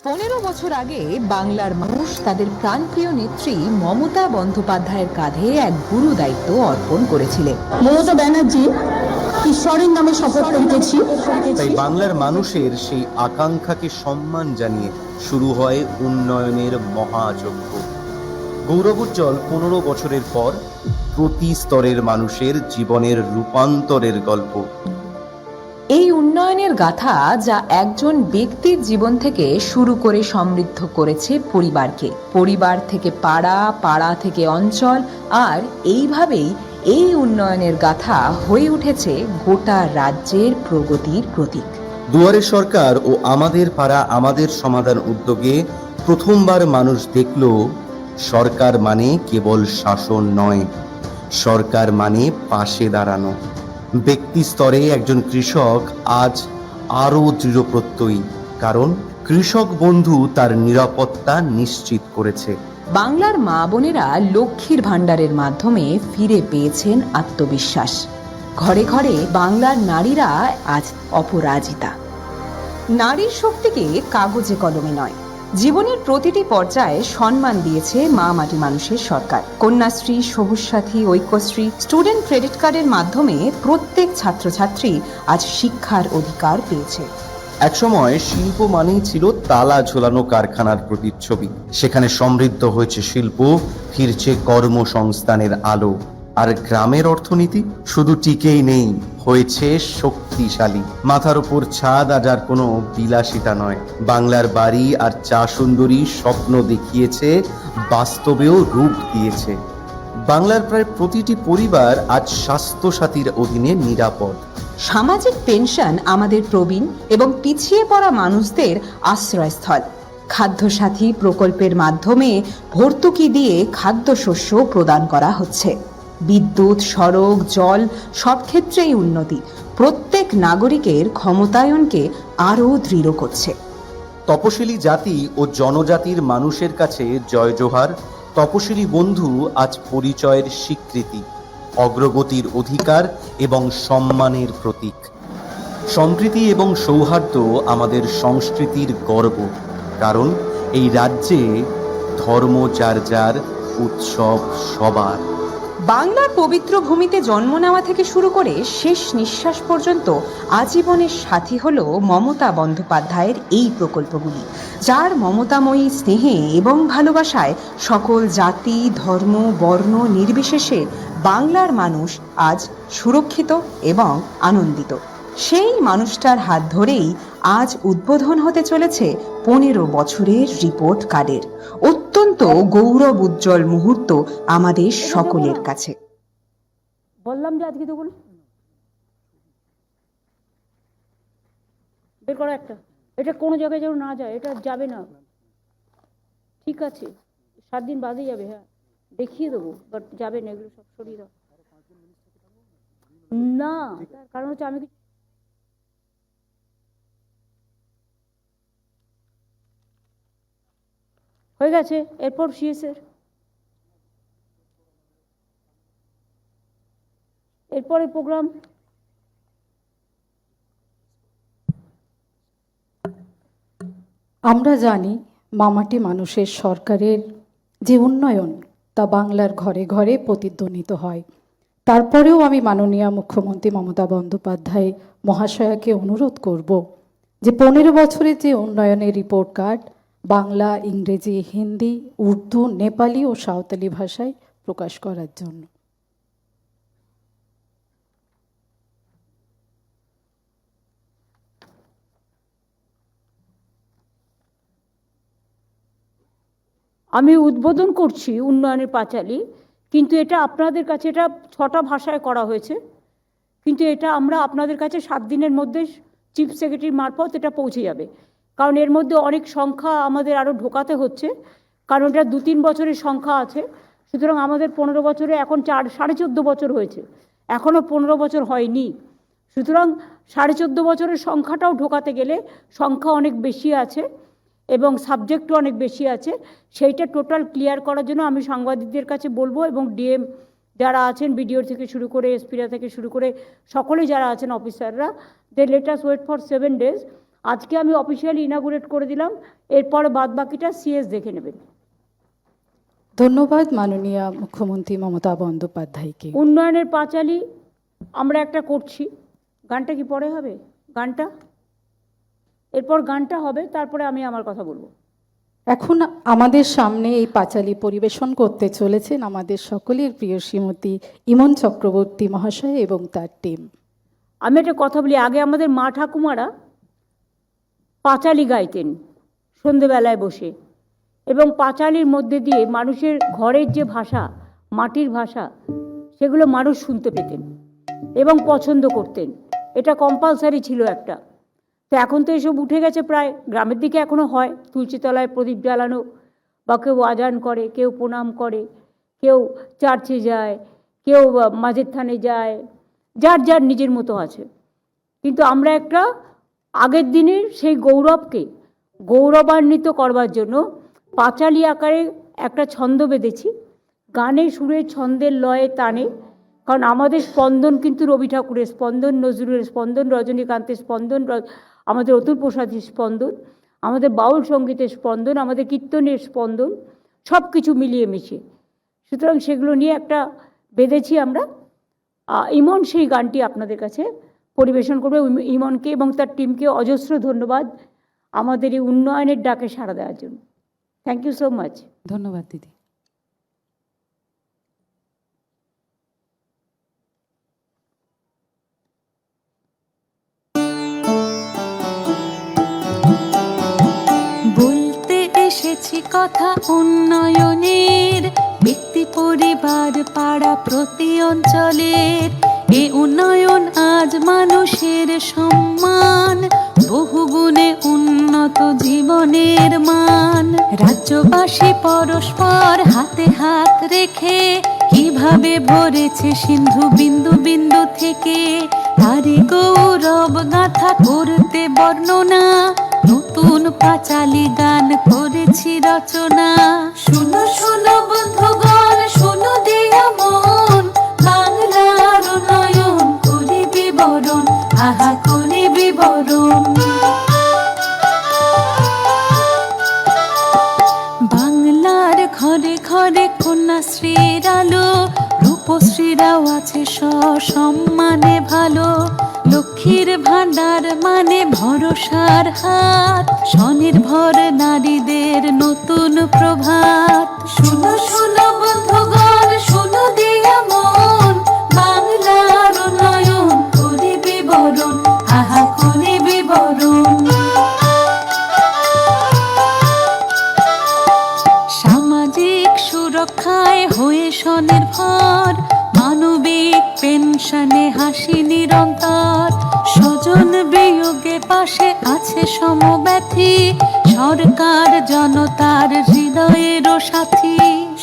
15 বছর আগে বাংলার মানুষ তাদের প্রাণপ্রিয় নেত্রী মমতা বন্দ্যোপাধ্যায়ের কাঁধে এক গুরু দায়িত্ব অর্পণ করেছিলেন। মমতা ব্যানার্জি ঈশ্বরের নামে শপথ করিতেছি। তাই বাংলার মানুষের সেই আকাঙ্ক্ষাকে সম্মান জানিয়ে শুরু হয় উন্নয়নের মহাযজ্ঞ। গৌরবোজ্জ্বল 15 বছরের পর প্রতি স্তরের মানুষের জীবনের রূপান্তরের গল্প। এই উন্নয়নের গাথা যা একজন ব্যক্তির জীবন থেকে শুরু করে সমৃদ্ধ করেছে পরিবারকে, পরিবার থেকে পাড়া, পাড়া থেকে অঞ্চল, আর এইভাবেই এই উন্নয়নের গাথা হয়ে উঠেছে গোটা রাজ্যের প্রগতির প্রতীক। দুয়ারে সরকার ও আমাদের পাড়া আমাদের সমাধান উদ্যোগে প্রথমবার মানুষ দেখল সরকার মানে কেবল শাসন নয়, সরকার মানে পাশে দাঁড়ানো। ব্যক্তি স্তরে একজন কৃষক আজ আরও দৃঢ় প্রত্যয়ী, কারণ কৃষক বন্ধু তার নিরাপত্তা নিশ্চিত করেছে। বাংলার মা বোনেরা লক্ষ্মীর ভাণ্ডারের মাধ্যমে ফিরে পেয়েছেন আত্মবিশ্বাস। ঘরে ঘরে বাংলার নারীরা আজ অপরাজিতা। নারীর শক্তিকে কাগজে কলমে নয়, জীবনের প্রতিটি পর্যায়ে সম্মান দিয়েছে মা মাটি মানুষের সরকার। কন্যাশ্রী, সবুজ সাথী, ঐক্যশ্রী, স্টুডেন্ট ক্রেডিট কার্ডের মাধ্যমে প্রত্যেক ছাত্রছাত্রী আজ শিক্ষার অধিকার পেয়েছে। একসময় শিল্প মানেই ছিল তালা ঝোলানো কারখানার প্রতিচ্ছবি। সেখানে সমৃদ্ধ হয়েছে শিল্প, ফিরছে কর্মসংস্থানের আলো। আর গ্রামের অর্থনীতি শুধু টিকেই নেই, হয়েছে শক্তিশালী। মাথার উপর ছাদ আজ আর কোনো বিলাসিতা নয়, বাংলার বাড়ি আর চা সুন্দরী স্বপ্ন দেখিয়েছে, বাস্তবেও রূপ দিয়েছে। বাংলার প্রায় প্রতিটি পরিবার আজ স্বাস্থ্যসাথীর অধীনে নিরাপদ। সামাজিক পেনশন আমাদের প্রবীণ এবং পিছিয়ে পড়া মানুষদের আশ্রয়স্থল। খাদ্যসাথী প্রকল্পের মাধ্যমে ভর্তুকি দিয়ে খাদ্যশস্য প্রদান করা হচ্ছে। বিদ্যুৎ, সড়ক, জল সব ক্ষেত্রেই উন্নতি প্রত্যেক নাগরিকের ক্ষমতায়নকে আরও দৃঢ় করছে। তপশিলি জাতি ও জনজাতির মানুষের কাছে জয় জোহার। তপশিলি বন্ধু আজ পরিচয়ের স্বীকৃতি, অগ্রগতির অধিকার এবং সম্মানের প্রতীক। সম্প্রীতি এবং সৌহার্দ্য আমাদের সংস্কৃতির গর্ব, কারণ এই রাজ্যে ধর্ম যার যার, উৎসব সবার। বাংলার পবিত্র ভূমিতে জন্ম নেওয়া থেকে শুরু করে শেষ নিঃশ্বাস পর্যন্ত আজীবনের সাথী হলো মমতা বন্দ্যোপাধ্যায়ের এই প্রকল্পগুলি, যার মমতাময়ী স্নেহে এবং ভালোবাসায় সকল জাতি, ধর্ম, বর্ণ নির্বিশেষে বাংলার মানুষ আজ সুরক্ষিত এবং আনন্দিত। সেই মানুষটার হাত ধরেই আজ উদ্বোধন হতে চলেছে 15 বছরের রিপোর্ট কার্ডের। অত্যন্ত গৌরব উজ্জ্বল মুহূর্ত আমাদের সকলের কাছে। বললাম যে আজকে দেখুন বের করো একটা, এটা কোনো জায়গায় যেন না যায়, এটা যাবে না। ঠিক আছে, 7 দিন বাদে যাবে, হ্যাঁ দেখিয়ে দেবো, বাট যাবে না, এগুলো সব সরিয়ে দাও না। তার কারণ হচ্ছে আমি হয়ে গেছে। এরপর সিএসের, এরপরে প্রোগ্রাম আমরা জানি মামাটি মানুষের সরকারের যে উন্নয়ন তা বাংলার ঘরে ঘরে প্রতিধ্বনিত হয়। তারপরেও আমি মাননীয় মুখ্যমন্ত্রী মমতা বন্দ্যোপাধ্যায় মহাশয়াকে অনুরোধ করব যে 15 বছরের যে উন্নয়নের রিপোর্ট কার্ড বাংলা, ইংরেজি, হিন্দি, উর্দু, নেপালি ও সাঁওতালি ভাষায় প্রকাশ করার জন্য। আমি উদ্বোধন করছি উন্নয়নের পাঁচালী, কিন্তু এটা আপনাদের কাছে, এটা 6টা ভাষায় করা হয়েছে, কিন্তু এটা আমরা আপনাদের কাছে 7 দিনের মধ্যে চিফ সেক্রেটারি মারফত এটা পৌঁছে যাবে। কারণ এর মধ্যে অনেক সংখ্যা আমাদের আরও ঢোকাতে হচ্ছে, কারণ এটা 2-3 বছরের সংখ্যা আছে। সুতরাং আমাদের 15 বছরে এখন 14.5 বছর হয়েছে, এখনও 15 বছর হয়নি। সুতরাং 14.5 বছরের সংখ্যাটাও ঢোকাতে গেলে সংখ্যা অনেক বেশি আছে এবং সাবজেক্টও অনেক বেশি আছে। সেইটা টোটাল ক্লিয়ার করার জন্য আমি সাংবাদিকদের কাছে বলবো, এবং ডিএম যারা আছেন, বিডিও থেকে শুরু করে এসপিরা থেকে শুরু করে সকলে যারা আছেন অফিসাররা, they let us wait for 7 days। আজকে আমি অফিসিয়ালি ইনাগুরেট করে দিলাম, এরপর বাদ বাকিটা সিএস দেখে নেবেন। ধন্যবাদ মাননীয় মুখ্যমন্ত্রী মমতা বন্দ্যোপাধ্যায়কে। উন্নয়নের পাঁচালী আমরা একটা করছি, গানটা কি পরে হবে? গানটা এরপর গানটা হবে, তারপরে আমি আমার কথা বলবো। এখন আমাদের সামনে এই পাঁচালী পরিবেশন করতে চলেছেন আমাদের সকলের প্রিয় শ্রীমতী ইমন চক্রবর্তী মহাশয় এবং তার টিম। আমি একটা কথা বলি, আগে আমাদের মা ঠাকুমারা পাঁচালী গাইতেন সন্ধেবেলায় বসে, এবং পাঁচালীর মধ্যে দিয়ে মানুষের ঘরের যে ভাষা, মাটির ভাষা, সেগুলো মানুষ শুনতে পেতেন এবং পছন্দ করতেন। এটা কম্পালসারি ছিল একটা। তো এখন তো এসব উঠে গেছে প্রায়, গ্রামের দিকে এখনও হয় তুলসীতলায় প্রদীপ জ্বালানো, বা কেউ আজান করে, কেউ প্রণাম করে, কেউ চার্চে যায়, কেউ মাঝের থানে যায়, যার যার নিজের মতো আছে। কিন্তু আমরা একটা আগের দিনের সেই গৌরবকে গৌরবান্বিত করবার জন্য পাঁচালী আকারে একটা ছন্দ বেঁধেছি, গানে সুরে ছন্দের লয়ে টানে। কারণ আমাদের স্পন্দন কিন্তু রবি ঠাকুরের স্পন্দন, নজরুলের স্পন্দন, রজনীকান্তের স্পন্দন, আমাদের অতুল প্রসাদের স্পন্দন, আমাদের বাউল সঙ্গীতের স্পন্দন, আমাদের কীর্তনের স্পন্দন, সব কিছু মিলিয়ে মিশিয়ে। সুতরাং সেগুলো নিয়ে একটা বেঁধেছি আমরা। ইমন সেই গানটি আপনাদের কাছে পরিবেশন করবে। ইমনকে এবং তার টিমকে অজস্র ধন্যবাদ আমাদের এই উন্নয়নের ডাকে সাড়া দেওয়ার জন্য। Thank you so much. ধন্যবাদ দিদি। বলতে এসেছি কথা উন্নয়নের, ব্যক্তি পরিবার পাড়া প্রতি অঞ্চলের। এ উন্নয়ন আজ মানুষের সম্মান, বহুগুণে উন্নত জীবনের মান। রাজ্যবাসী পরস্পর হাতে হাত রেখে কিভাবে ভরেছে সিন্ধু বিন্দু বিন্দু থেকে, তারি গৌরব গাথা করতে বর্ণনা, নতুন পাঁচালী গান করেছি রচনা। শুনো শুনো বন্ধুগণ, শুনো দিয়া মন, বাংলার উন্নয়ন করি বিবরণ, আহা করি বিবরণ। বাংলার ঘরে ঘরে কন্যাশ্রীর আলো, রূপশ্রীরাও আছে সসম্মানে ভালো। লক্ষ্মীর ভাণ্ডার মানে ভরসার হাত, স্বনির্ভর নারীদের নতুন প্রভাত। শুনো শুনো বন্ধুগণ, শুনো দিয়া মন, বাংলার উন্নয়ন করি বিবরণ, আহা করি বিবরণ। সামাজিক সুরক্ষায় হয়ে স্বনির্ভর, মানবিক পেনশনে হাসি নিরন্তর। স্বজন বিয়োগে পাশে আছে সমব্যথী, সরকার জনতার হৃদয়েরও সাথী।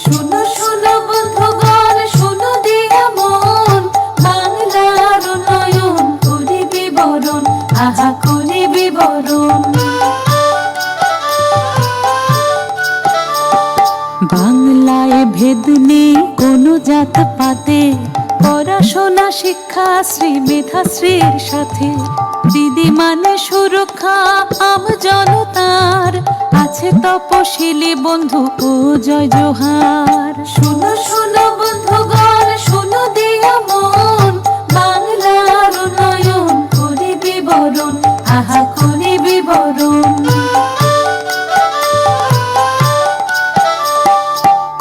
শুনো শুনো বন্ধুগণ, শুনো দিয়া মন, বাংলার উন্নয়ন করি বিবরণ, আহা করি বিবরণ। বাংলায় ভেদ নেই কোনো জাত পাতে, পড়াশোনা শিক্ষা শ্রী মেধাশ্রীর সাথে। দিদি মানে সুরক্ষা আম জনতার, আছে তপশিলি বন্ধু ও জয় জোহার। শুনো শুনো বন্ধুগণ, শুনো দিয়া মন, বাংলার উন্নয়ন করি বিবরণ, আহা করি বিবরণ।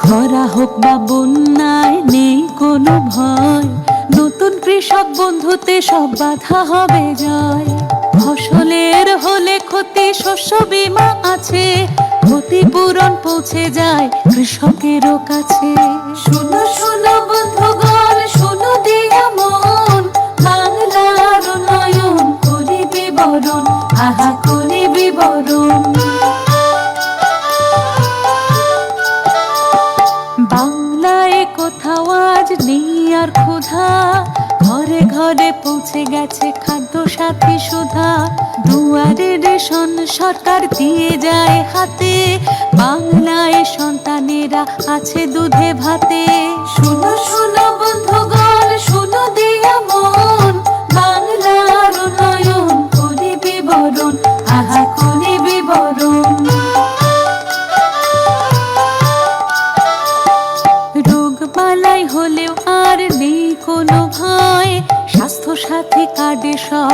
খরা হোক বা বন্যায় নেই কোনো ভয়, নতুন কৃষক বন্ধুতে সব বাধা হবে জয়। ফসলের হলে ক্ষতি শস্য বীমা আছে, ক্ষতিপূরণ পৌঁছে যায় কৃষকেরও কাছে। শুনো শুনো বন্ধুগণ, শুনো দিয়া মন, বাংলার উন্নয়ন করি বিবরণ, আহা করি বিবরণ। বাংলায় কোথাও আজ নেই আর ক্ষুধা, ঘরে ঘরে পৌঁছে গেছে খাদ্য সাথী সুধা। দুয়ারে রেশন সরকার দিয়ে যায় হাতে, বাংলায় সন্তানেরা আছে দুধে ভাতে। শুনো শুনো বন্ধুগণ, শুনো দিয়া মন, বাংলার উন্নয়ন করি বিবরণ,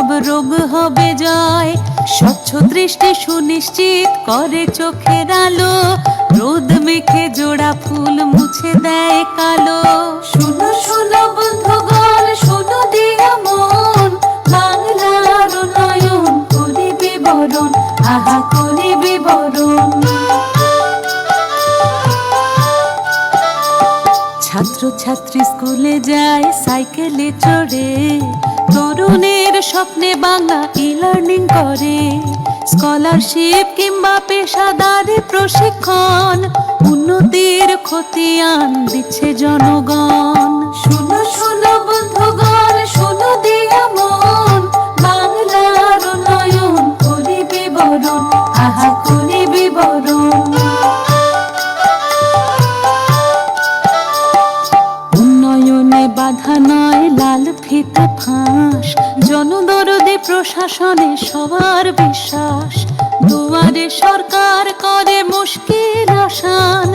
সব রোগ হবে জয়। স্বচ্ছ দৃষ্টি সুনিশ্চিত করে চোখের আলো, রোদ মেখে জোড়া ফুল মুছে দেয় কালো। শুনো শুনো বন্ধুগণ, শুনো দিয়া মন, বাংলার উন্নয়ন করি বিবরণ, আহা করি বিবরণ। ছাত্র ছাত্রী স্কুলে যায় সাইকেলে চড়ে, তরুণের স্বপ্নে বাংলা ই-লার্নিং করে। স্কলারশিপ কিংবা পেশাদারি প্রশিক্ষণ, উন্নতির খতিয়ান দিচ্ছে জনগণ। শুনো শুনো বন্ধুগণ, শুনো দিয়া মন, বাংলার উন্নয়ন করি বিবরণ, আহা করি বিবরণ। উন্নয়নে বাধা নয় লাল ফিতে ফাঁস, জনদরদে প্রশাসনে সবার বিশ্বাস। দুয়ারে সরকার করে মুশকিল আসান,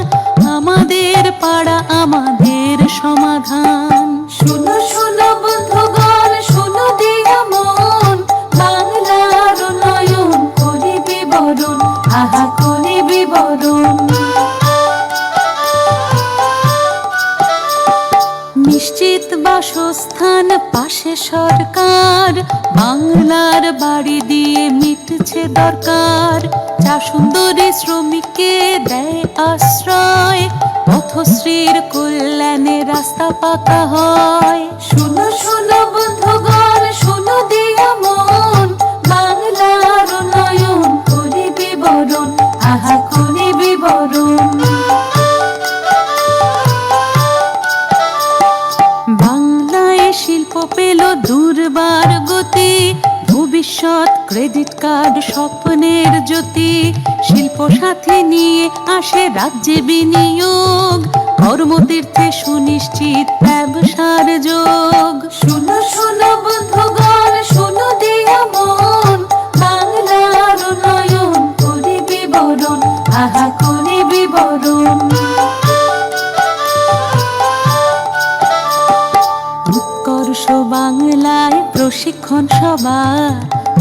আমাদের পাড়া আমাদের সমাধান। শুনো শুনো বন্ধুগণ, শুনো দিয়া মন, বাংলার উন্নয়ন করি বিবরণ, আহা করি বিবরণ। নিশ্চিত বাসস্থান পাশে সরকার, বাংলার বাড়ি দিয়ে মিটছে দরকার। চা সুন্দরী শ্রমিককে দেয় আশ্রয়, পথশ্রীর কল্যাণে রাস্তা পাকা হয়। শুনো শুনো বন্ধুগণ, শুনো দিয়া মন, বাংলার উন্নয়ন করি বিবরণ, আহা করি বিবরণ। বাংলায় শিল্প পেল দুর্বার গতি, ভবিষ্যৎ ক্রেডিট কার্ড স্বপ্নের জ্যোতি। শিল্প সাথী নিয়ে আসে রাজ্যে বিনিয়োগ, কর্মতীর্থে সুনিশ্চিত ব্যবসার যোগ। শুনো শুনো বন্ধুগণ, শুনো দিয়া মন, বাংলার উন্নয়ন করি বিবরণ, আহা করি বিবরণ। উৎকর্ষ বাংলায় প্রশিক্ষণ সবার,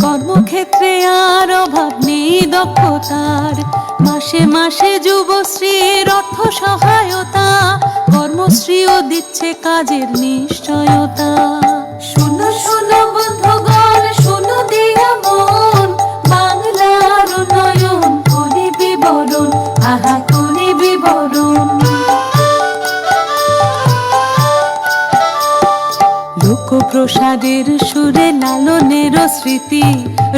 কর্মক্ষেত্রে আর অভাব নেই দক্ষতার। মাসে মাসে যুবশ্রীর অর্থ সহায়তা, কর্মশ্রীও দিচ্ছে কাজের নিশ্চয়তা। শুনো শুনো বন্ধুগণ, শুনো দিয়া মন, বাংলার উন্নয়ন করি বিবরণ, আহা করি বিবরণ। লোকপ্রসাদের সুরে লালনের স্মৃতি,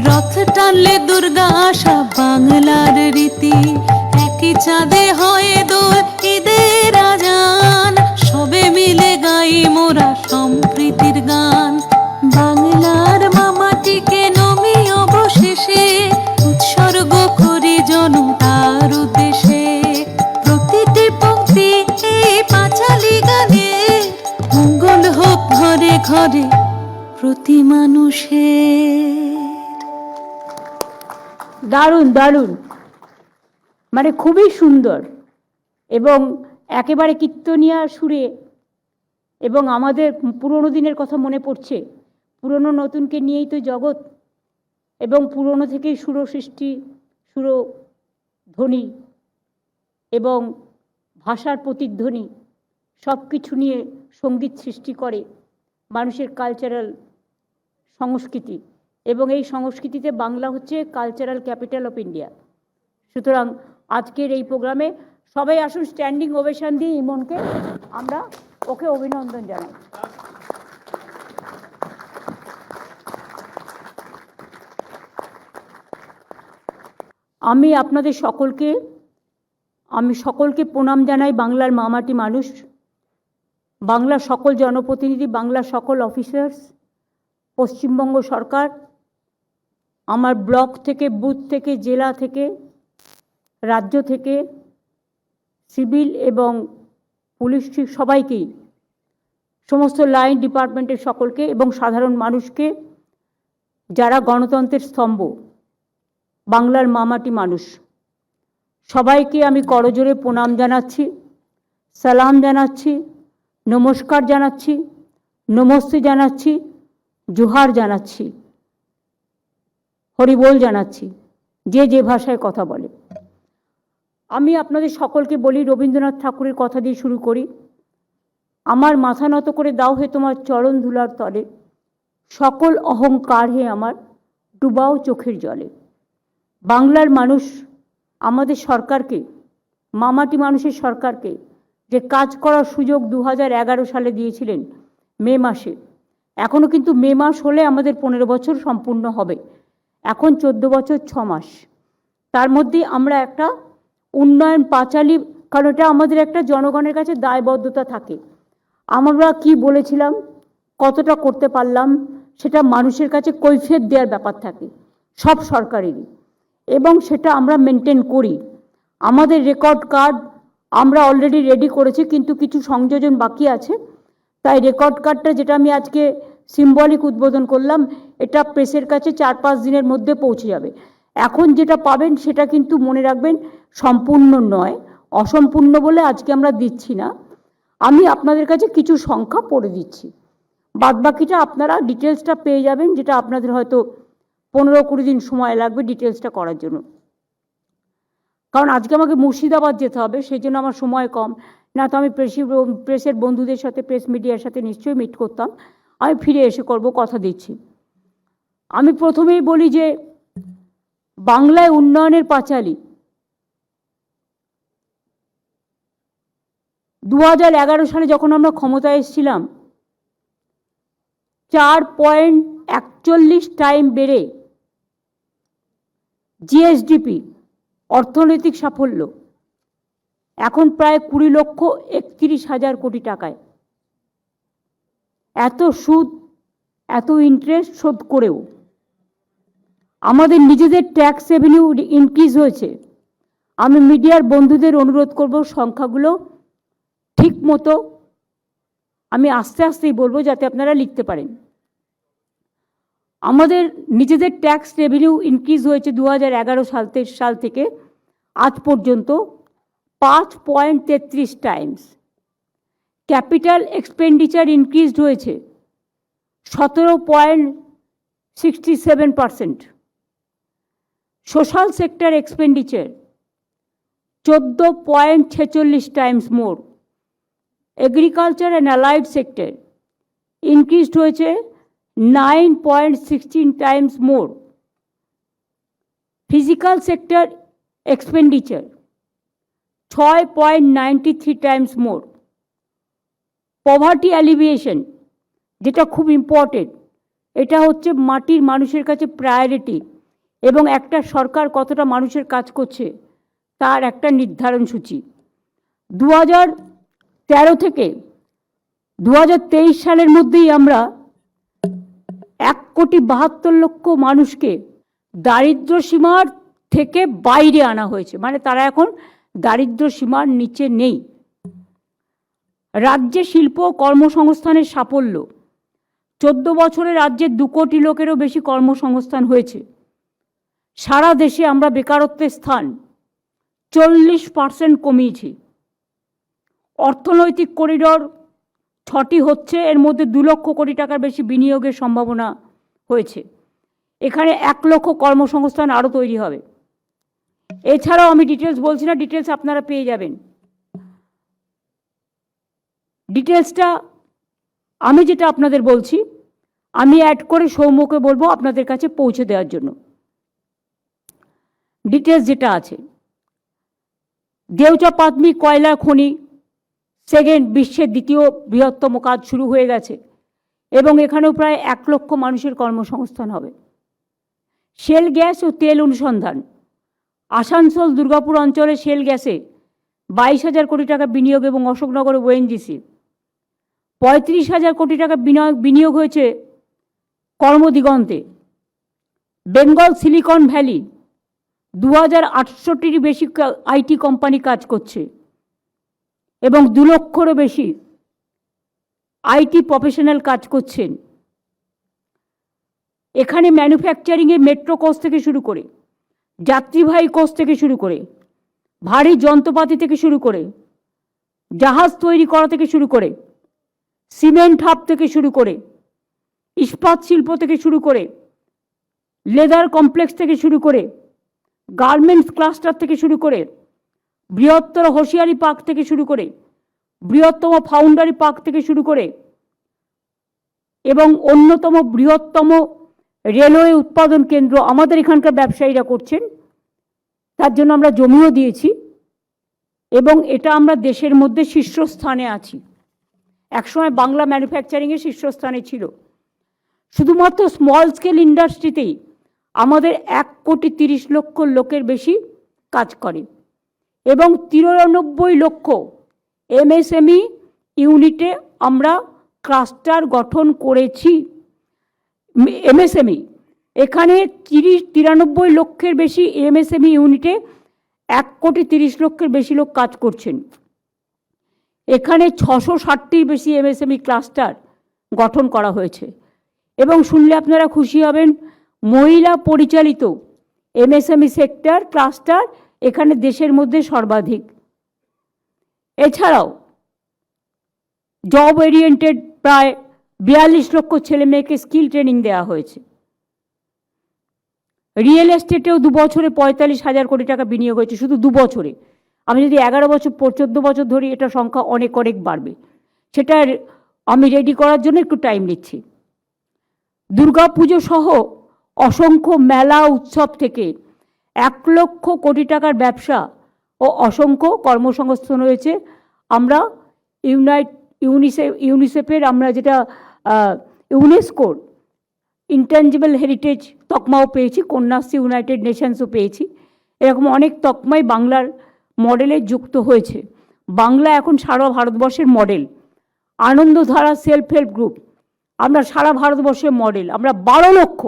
রথ টানলে দুর্গা আসা বাংলার রীতি। একই চাঁদে হয় দোল ঈদের আজান, সবে মিলে গাই মোরা সম্প্রীতির গান। বাংলার মামাটিকে নমি অবশেষে, উৎসর্গ করি জনতার উদ্দেশ্যে। প্রতিটি পংক্তি এই পাঁচালী গানে, মঙ্গল হোক ঘরে ঘরে প্রতি মানুষের। দারুণ দারুণ, মানে খুবই সুন্দর এবং একেবারে কীর্তনিয়া সুরে, এবং আমাদের পুরনো দিনের কথা মনে পড়ছে। পুরনো নতুনকে নিয়েই তো জগৎ, এবং পুরনো থেকেই সুরসৃষ্টি, সুরধ্বনি এবং ভাষার প্রতিধ্বনি সব কিছু নিয়ে সঙ্গীত সৃষ্টি করে মানুষের কালচারাল সংস্কৃতি, এবং এই সংস্কৃতিতে বাংলা হচ্ছে কালচারাল ক্যাপিটাল অফ ইন্ডিয়া। সুতরাং আজকের এই প্রোগ্রামে সবাই আসুন, স্ট্যান্ডিং ওভেশন দিয়ে ইমনকে আমরা ওকে অভিনন্দন জানাই। আমি আপনাদের সকলকে প্রণাম জানাই। বাংলার মামাটি মানুষ, বাংলার সকল জনপ্রতিনিধি, বাংলার সকল অফিসার্স, পশ্চিমবঙ্গ সরকার, আমার ব্লক থেকে, বুথ থেকে, জেলা থেকে, রাজ্য থেকে, সিভিল এবং পুলিশ সবাইকেই, সমস্ত লাইন ডিপার্টমেন্টের সকলকে এবং সাধারণ মানুষকে, যারা গণতন্ত্রের স্তম্ভ, বাংলার মামাটি মানুষ, সবাইকে আমি করজোড়ে প্রণাম জানাচ্ছি, সালাম জানাচ্ছি, নমস্কার জানাচ্ছি, নমস্তে জানাচ্ছি, জোহার জানাচ্ছি। হরিবোল জানাচ্ছি, যে যে ভাষায় কথা বলে। আমি আপনাদের সকলকে বলি, রবীন্দ্রনাথ ঠাকুরের কথা দিয়ে শুরু করি। আমার মাথা নত করে দাও হে তোমার চরণ ধুলার তলে, সকল অহংকার হে আমার ডুবাও চোখের জলে। বাংলার মানুষ আমাদের সরকারকে, মামাটি মানুষের সরকারকে যে কাজ করার সুযোগ 2011 সালে দিয়েছিলেন মে মাসে, এখনও কিন্তু মে মাস হলে আমাদের 15 বছর সম্পূর্ণ হবে, এখন 14 বছর 6 মাস। তার মধ্যে আমরা একটা উন্নয়ন পাঁচালী, কারণ এটা আমাদের একটা জনগণের কাছে দায়বদ্ধতা থাকে। আমরা কি বলেছিলাম, কতটা করতে পারলাম, সেটা মানুষের কাছে কৈফিয়ত দেওয়ার ব্যাপার থাকে সব সরকারেরই, এবং সেটা আমরা মেনটেন করি। আমাদের রেকর্ড কার্ড আমরা অলরেডি রেডি করেছি, কিন্তু কিছু সংযোজন বাকি আছে। তাই রেকর্ড কার্ডটা, যেটা আমি আজকে সিম্বলিক উদ্বোধন করলাম, এটা প্রেসের কাছে 4-5 দিনের মধ্যে পৌঁছে যাবে। এখন যেটা পাবেন সেটা কিন্তু মনে রাখবেন সম্পূর্ণ নয়, অসম্পূর্ণ বলে আজকে আমরা দিচ্ছি না। আমি আপনাদের কাছে কিছু সংখ্যা পড়ে দিচ্ছি, বাদবাকিটা আপনারা ডিটেলসটা পেয়ে যাবেন, যেটা আপনাদের হয়তো 15-20 দিন সময় লাগবে ডিটেলসটা করার জন্য। কারণ আজকে আমাকে মুর্শিদাবাদ যেতে হবে, সেই জন্য আমার সময় কম, না তো আমি প্রেসের বন্ধুদের সাথে, প্রেস মিডিয়ার সাথে নিশ্চয়ই মিট করতাম। আমি ফিরে এসে করব, কথা দিচ্ছি। আমি প্রথমেই বলি যে বাংলায় উন্নয়নের পাঁচালী 2011 সালে যখন আমরা ক্ষমতায় এসেছিলাম, 4.41 টাইম বেড়ে জিএসডিপি, অর্থনৈতিক সাফল্য, এখন প্রায় 20,31,000 কোটি টাকায়। এত সুদ, এত ইন্টারেস্ট শোধ করেও আমাদের নিজেদের ট্যাক্স রেভিনিউ ইনক্রিজ হয়েছে। আমি মিডিয়ার বন্ধুদের অনুরোধ করব, সংখ্যাগুলো ঠিক মতো আমি আস্তে আস্তেই বলবো যাতে আপনারা লিখতে পারেন। আমাদের নিজেদের ট্যাক্স রেভিনিউ ইনক্রিজ হয়েছে 2011 সাল থেকে আজ পর্যন্ত 5.33 টাইমস। ক্যাপিটাল এক্সপেন্ডিচার ইনক্রিজড হয়েছে 17.67%। Social sector expenditure 14.46 times more. Agriculture and allied sector increased হয়েছে 9.16 times more. Physical sector expenditure 6.93 times more. Poverty অ্যালিভিয়েশন, যেটা খুব ইম্পর্টেন্ট, এটা হচ্ছে মাটির মানুষের কাছে প্রায়োরিটি, এবং একটা সরকার কতটা মানুষের কাজ করছে তার একটা নির্ধারণ সূচি। 2013 থেকে 2023 সালের মধ্যেই আমরা 1,72,00,000 মানুষকে দারিদ্র সীমার থেকে বাইরে আনা হয়েছে, মানে তারা এখন দারিদ্র সীমার নিচে নেই। রাজ্যে শিল্প কর্মসংস্থানের সাফল্য, 14 বছরে রাজ্যে 2 কোটি লোকেরও বেশি কর্মসংস্থান হয়েছে। সারা দেশে আমরা বেকারত্বের স্থান 40% কমিয়েছি। অর্থনৈতিক করিডর 6টি হচ্ছে, এর মধ্যে 2 লক্ষ কোটি টাকার বেশি বিনিয়োগের সম্ভাবনা হয়েছে। এখানে 1 লক্ষ কর্মসংস্থান আরও তৈরি হবে। এছাড়াও আমি ডিটেলস বলছি না, ডিটেলস আপনারা পেয়ে যাবেন। ডিটেলসটা আমি যেটা আপনাদের বলছি, আমি অ্যাড করে সৌম্যকে বলবো আপনাদের কাছে পৌঁছে দেওয়ার জন্য। ডিটেলস যেটা আছে, দেউচা পাতমি কয়লা খনি সেকেন্ড, বিশ্বের 2য় বৃহত্তম কাজ শুরু হয়ে গেছে, এবং এখানেও প্রায় 1 লক্ষ মানুষের কর্মসংস্থান হবে। শেল গ্যাস ও তেল অনুসন্ধান, আসানসোল দুর্গাপুর অঞ্চলে শেল গ্যাসে 22,000 কোটি টাকা বিনিয়োগ, এবং অশোকনগরে ওএনজিসি 35,000 কোটি টাকা বিনিয়োগ হয়েছে কর্মদিগন্তে। বেঙ্গল সিলিকন ভ্যালি 2,800টির বেশি আইটি কোম্পানি কাজ করছে, এবং 2 লক্ষেরও বেশি আইটি প্রফেশনাল কাজ করছেন। এখানে ম্যানুফ্যাকচারিংয়ে মেট্রো কোচ থেকে শুরু করে, যাত্রীবাহী কোচ থেকে শুরু করে, ভারী যন্ত্রপাতি থেকে শুরু করে, জাহাজ তৈরি করা থেকে শুরু করে, সিমেন্ট হাব থেকে শুরু করে, ইস্পাত শিল্প থেকে শুরু করে, লেদার কমপ্লেক্স থেকে শুরু করে, গার্মেন্টস ক্লাস্টার থেকে শুরু করে, বৃহত্তর হোশিয়ারি পার্ক থেকে শুরু করে, বৃহত্তম ফাউন্ডারি পার্ক থেকে শুরু করে এবং অন্যতম বৃহত্তম রেলওয়ে উৎপাদন কেন্দ্র আমাদের এখানকার ব্যবসায়ীরা করছেন। তার জন্য আমরা জমিও দিয়েছি এবং এটা আমরা দেশের মধ্যে শীর্ষস্থানে আছি। একসময় বাংলা ম্যানুফ্যাকচারিংয়ের শীর্ষস্থানে ছিল। শুধুমাত্র স্মল স্কেল ইন্ডাস্ট্রিতেই আমাদের 1,30,00,000 লোকের বেশি কাজ করে এবং 93 লক্ষ এমএসএমই ইউনিটে আমরা ক্লাস্টার গঠন করেছি। এমএসএমই এখানে 93 লক্ষের বেশি এমএসএমই ইউনিটে 1,30,00,000 বেশি লোক কাজ করছেন। এখানে 660টির বেশি এমএসএমই ক্লাস্টার গঠন করা হয়েছে এবং শুনলে আপনারা খুশি হবেন, মহিলা পরিচালিত এমএসএমই সেক্টর ক্লাস্টার এখানে দেশের মধ্যে সর্বাধিক। এছাড়াও জব ওরিয়েন্টেড প্রায় 42 লক্ষ ছেলে মেয়েকে স্কিল ট্রেনিং দেওয়া হয়েছে। রিয়েল এস্টেটেও 2 বছরে 45,000 কোটি টাকা বিনিয়োগ হয়েছে, শুধু 2 বছরে। আমি যদি 11 বছর 14 বছর ধরি, এটা সংখ্যা অনেক অনেক বাড়বে। সেটা আমি রেডি করার জন্য একটু টাইম নিচ্ছি। দুর্গাপুজো সহ অসংখ্য মেলা উৎসব থেকে 1 লক্ষ কোটি টাকার ব্যবসা ও অসংখ্য কর্মসংস্থান হয়েছে। আমরা ইউনিসেফের আমরা যেটা ইউনেস্কোর ইনট্যাঞ্জিবল হেরিটেজ তকমাও পেয়েছি, কন্যাশ্রী ইউনাইটেড নেশনসও পেয়েছি। এরকম অনেক তকমাই বাংলার মডেলে যুক্ত হয়েছে। বাংলা এখন সারা ভারতবর্ষের model. Anandadhara self help group আমরা সারা ভারতবর্ষের মডেল। আমরা 12 লক্ষ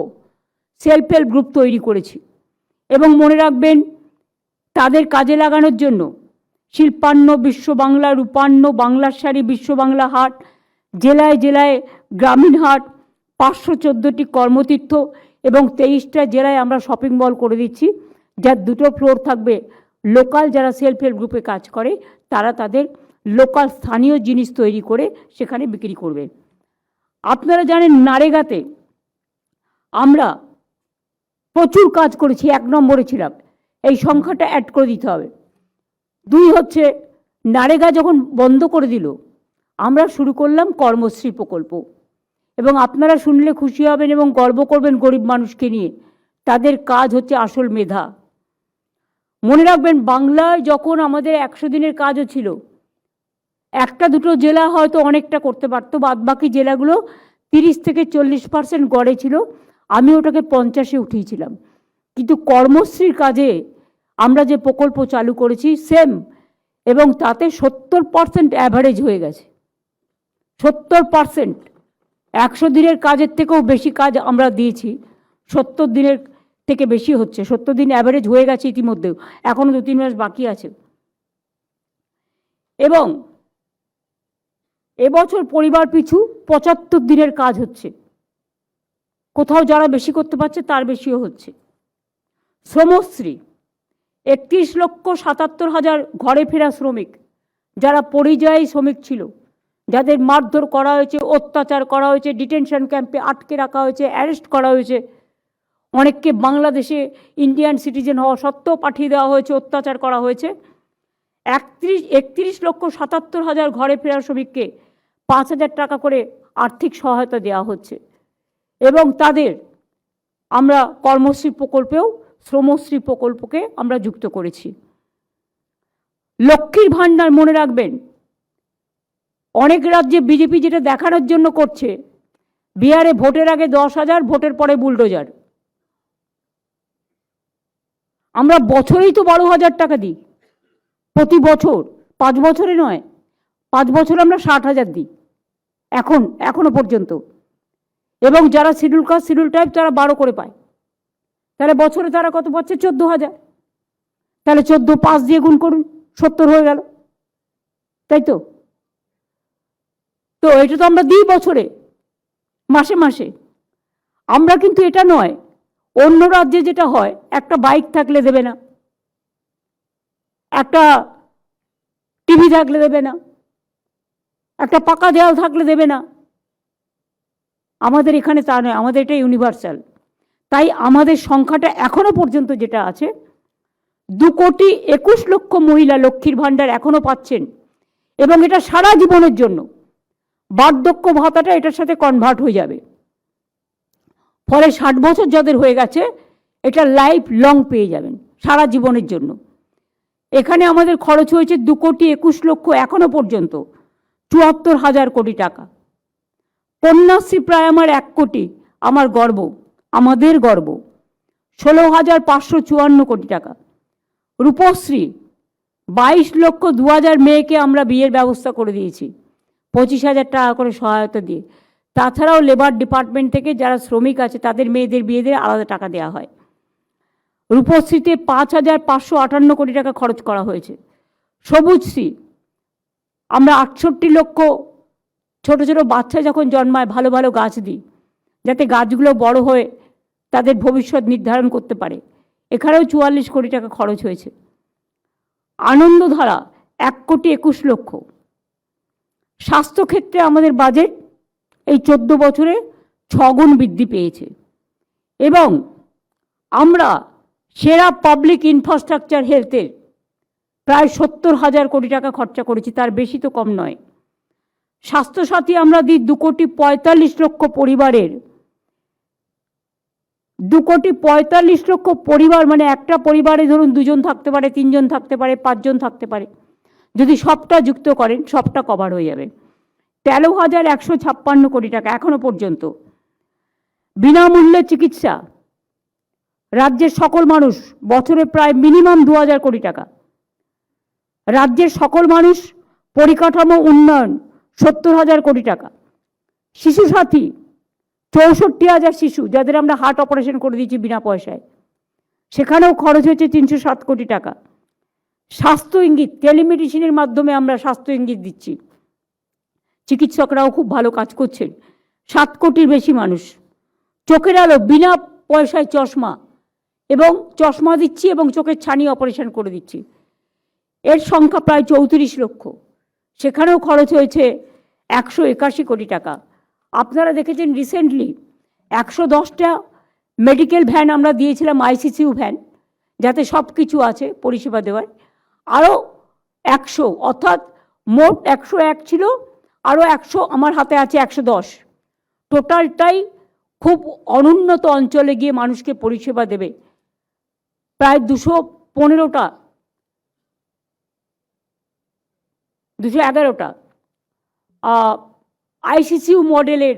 সেলফ হেল্প গ্রুপ তৈরি করেছি এবং মনে রাখবেন, তাদের কাজে লাগানোর জন্য শিল্পান্ন বিশ্ব বাংলা, রূপান্ন বাংলার শাড়ি বিশ্ব বাংলা হাট, জেলায় জেলায় গ্রামীণ হাট, 514টি কর্মতীর্থ এবং 23টা জেলায় আমরা শপিং মল করে দিচ্ছি, যার 2টো ফ্লোর থাকবে লোকাল যারা সেলফ হেল্প গ্রুপে কাজ করে তারা তাদের লোকাল স্থানীয় জিনিস তৈরি করে সেখানে বিক্রি করবে। আপনারা জানেন নারেগাতে আমরা প্রচুর কাজ করেছি, 1 নম্বরে ছিলাম। এই সংখ্যাটা অ্যাড করে দিতে হবে। 2 হচ্ছে, নারেগা যখন বন্ধ করে দিল আমরা শুরু করলাম কর্মশ্রী প্রকল্প এবং আপনারা শুনলে খুশি হবেন এবং গর্ব করবেন গরিব মানুষকে নিয়ে। তাদের কাজ হচ্ছে আসল মেধা। মনে রাখবেন, বাংলায় যখন আমাদের 100 দিনের কাজও ছিল, 1-2টো জেলা হয়তো অনেকটা করতে পারতো, বাদবাকি জেলাগুলো 30 থেকে 40% গড়ে ছিল। আমি ওটাকে 50-এ উঠিয়েছিলাম। কিন্তু কর্মশ্রীর কাজে আমরা যে প্রকল্প চালু করেছি সেম, এবং তাতে 70% অ্যাভারেজ হয়ে গেছে। 70%, 100 দিনের কাজের থেকেও বেশি কাজ আমরা দিয়েছি। 70 দিনের থেকে বেশি হচ্ছে, 70 দিন অ্যাভারেজ হয়ে গেছে ইতিমধ্যেও, এখনও 2-3 মাস বাকি আছে। এবং এবছর পরিবার পিছু 75 দিনের কাজ হচ্ছে। কোথাও যারা বেশি করতে পারছে তার বেশিও হচ্ছে। শ্রমশ্রী 31,77,000 ঘরে ফেরা শ্রমিক, যারা পরিযায়ী শ্রমিক ছিল, যাদের মারধর করা হয়েছে, অত্যাচার করা হয়েছে, ডিটেনশন ক্যাম্পে আটকে রাখা হয়েছে, অ্যারেস্ট করা হয়েছে, অনেককে বাংলাদেশে ইন্ডিয়ান সিটিজেন হওয়া সত্ত্বেও পাঠিয়ে দেওয়া হয়েছে, অত্যাচার করা হয়েছে। 31,77,000 ঘরে ফেরা শ্রমিককে 5,000 টাকা করে আর্থিক সহায়তা দেওয়া হচ্ছে এবং তাদের আমরা কর্মশ্রী প্রকল্পেও শ্রমশ্রী প্রকল্পকে আমরা যুক্ত করেছি। লক্ষ্মীর ভাণ্ডার মনে রাখবেন, অনেক রাজ্যে বিজেপি যেটা দেখানোর জন্য করছে, বিহারে ভোটের আগে 10,000, ভোটের পরে বুলডোজার। আমরা বছরেই তো 12,000 টাকা দিই প্রতি বছর, 5 বছরে নয়, 5 বছর আমরা 60,000 দিই এখনো পর্যন্ত। এবং যারা শিডিউল কাস্ট শিডিউল টাইপ তারা 12 করে পায়, তাহলে বছরে তারা কত পাচ্ছে? 14,000। তাহলে 14 5 দিয়ে গুণ করুন, 70 হয়ে গেল, তাই তো? তো এটা তো আমরা দিই বছরে, মাসে মাসে। আমরা কিন্তু এটা নয়, অন্য রাজ্যে যেটা হয়, একটা বাইক থাকলে দেবে না, একটা টিভি থাকলে দেবে না, একটা পাকা দেওয়াল থাকলে দেবে না। আমাদের এখানে তা নয়, আমাদের এটা ইউনিভার্সাল। তাই আমাদের সংখ্যাটা এখনো পর্যন্ত যেটা আছে 2,21,00,000 মহিলা লক্ষ্মীর ভাণ্ডার এখনো পাচ্ছেন, এবং এটা সারা জীবনের জন্য। বার্ধক্য ভাতাটা এটার সাথে কনভার্ট হয়ে যাবে, ফলে 60 বছর যাদের হয়ে গেছে এটা লাইফ লং পেয়ে যাবেন সারা জীবনের জন্য। এখানে আমাদের খরচ হয়েছে 2,21,00,000 এখনো পর্যন্ত 74,000 কোটি টাকা। কন্যাশ্রী প্রায় আমার 1 কোটি, আমার গর্ব, আমাদের গর্ব, 16,554 কোটি টাকা। রূপশ্রী 22,02,000 মেয়েকে আমরা বিয়ের ব্যবস্থা করে দিয়েছি 25,000 টাকা করে সহায়তা দিয়ে। তাছাড়াও লেবার ডিপার্টমেন্ট থেকে যারা শ্রমিক আছে তাদের মেয়েদের বিয়েদের আলাদা টাকা দেওয়া হয়। রূপশ্রীতে 5,558 কোটি টাকা খরচ করা হয়েছে। সবুজশ্রী আমরা 68 লক্ষ ছোট ছোট বাচ্চা যখন জন্মায় ভালো ভালো গাছ দিই, যাতে গাছগুলো বড় হয়ে তাদের ভবিষ্যৎ নির্ধারণ করতে পারে। এখানেও 44 কোটি টাকা খরচ হয়েছে। আনন্দধারা 1,21,00,000। স্বাস্থ্যক্ষেত্রে আমাদের বাজেট এই 14 বছরে 6 গুণ বৃদ্ধি পেয়েছে, এবং আমরা সেরা পাবলিক ইনফ্রাস্ট্রাকচার হেলথের প্রায় 70,000 কোটি টাকা খরচা করেছি, তার বেশি তো কম নয়। স্বাস্থ্যসাথী আমরা দিই 2,45,00,000 পরিবারের, 2,45,00,000 পরিবার, মানে একটা পরিবারে ধরুন 2 জন থাকতে পারে, 3 জন থাকতে পারে, 5 জন থাকতে পারে। যদি সবটা যুক্ত করেন সবটা কভার হয়ে যাবে। 13,156 কোটি টাকা এখনো পর্যন্ত। বিনামূল্যে চিকিৎসা রাজ্যের সকল মানুষ, বছরে প্রায় মিনিমাম 2,000 কোটি টাকা। রাজ্যের সকল মানুষ পরিকাঠামো উন্নয়ন 70,000 কোটি টাকা। শিশু সাথী 64,000 শিশু যাদের আমরা হার্ট অপারেশন করে দিয়েছি বিনা পয়সায়, সেখানেও খরচ হয়েছে 307 কোটি টাকা। স্বাস্থ্য ইঙ্গিত টেলিমেডিসিনের মাধ্যমে আমরা স্বাস্থ্য ইঙ্গিত দিচ্ছি, চিকিৎসকরাও খুব ভালো কাজ করছেন। 7 কোটির বেশি মানুষ চোখের আলো বিনা পয়সায় চশমা, এবং চশমা দিচ্ছি এবং চোখের ছানি অপারেশন করে দিচ্ছি। এর সংখ্যা প্রায় 34 লক্ষ, সেখানেও খরচ হয়েছে 181 কোটি টাকা। আপনারা দেখেছেন রিসেন্টলি 110টা মেডিকেল ভ্যান আমরা দিয়েছিলাম, আইসিসিউ ভ্যান, যাতে সব কিছু আছে পরিষেবা দেওয়ার। আরও 100, অর্থাৎ মোট 101 ছিল, আরও 100 আমার হাতে আছে 110। টোটালটাই খুব অনুন্নত অঞ্চলে গিয়ে মানুষকে পরিষেবা দেবে। প্রায় 211টা আইসিসিউ মডেলের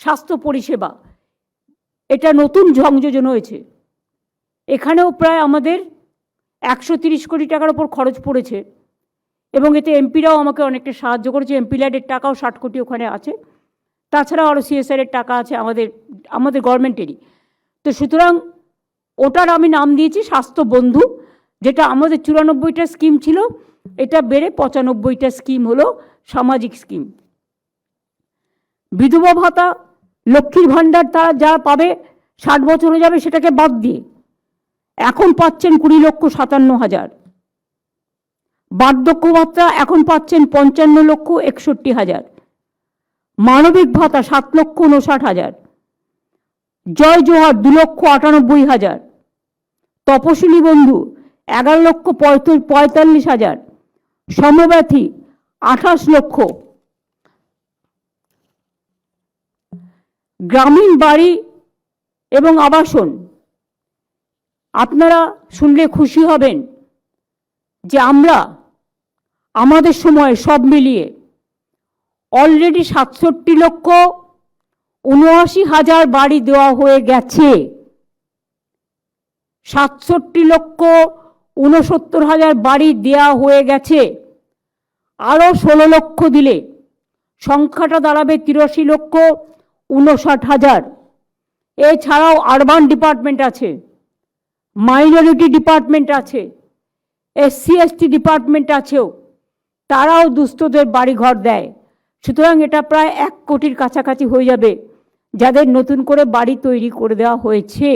স্বাস্থ্য পরিষেবা, এটা নতুন সংযোজন হয়েছে। এখানেও প্রায় আমাদের 130 কোটি টাকার ওপর খরচ পড়েছে, এবং এতে এমপিরাও আমাকে অনেকটা সাহায্য করেছে। এমপি ল্যাডের টাকাও 60 কোটি ওখানে আছে, তাছাড়াও আরও সিএসআরের টাকা আছে আমাদের গভর্নমেন্টেরই। তো সুতরাং ওটার আমি নাম দিয়েছি স্বাস্থ্য বন্ধু, যেটা আমাদের 94টা স্কিম ছিল, এটা বেড়ে 95টা স্কিম হলো সামাজিক স্কিম। বিধবা ভাতা, লক্ষ্মীর ভাণ্ডার তারা যারা পাবে 60 বছর হয়ে যাবে সেটাকে বাদ দিয়ে এখন পাচ্ছেন 20,57,000। বার্ধক্য ভাতা এখন পাচ্ছেন 55,61,000। মানবিক ভাতা 7,59,000। জয় জোহার 2,98,000। তপশিলি বন্ধু 11,45,000। সমব্যথী 28 লক্ষ। গ্রামীণ বাড়ি এবং আবাসন আপনারা শুনলে খুশি হবেন যে আমরা আমাদের সময় সব মিলিয়ে অলরেডি 67,79,000 বাড়ি দেওয়া হয়ে গেছে। 67,69,000 বাড়ি দেওয়া হয়ে গেছে। আরও 16 লক্ষ দিলে সংখ্যাটা দাঁড়াবে 83,59,000। এছাড়াও আরবান ডিপার্টমেন্ট আছে, মাইনরিটি ডিপার্টমেন্ট আছে, SC ST ডিপার্টমেন্ট আছেও, তারাও দুস্থদের বাড়িঘর দেয়। সুতরাং এটা প্রায় 1 কোটির কাছাকাছি হয়ে যাবে যাদের নতুন করে বাড়ি তৈরি করে দেওয়া হয়েছে।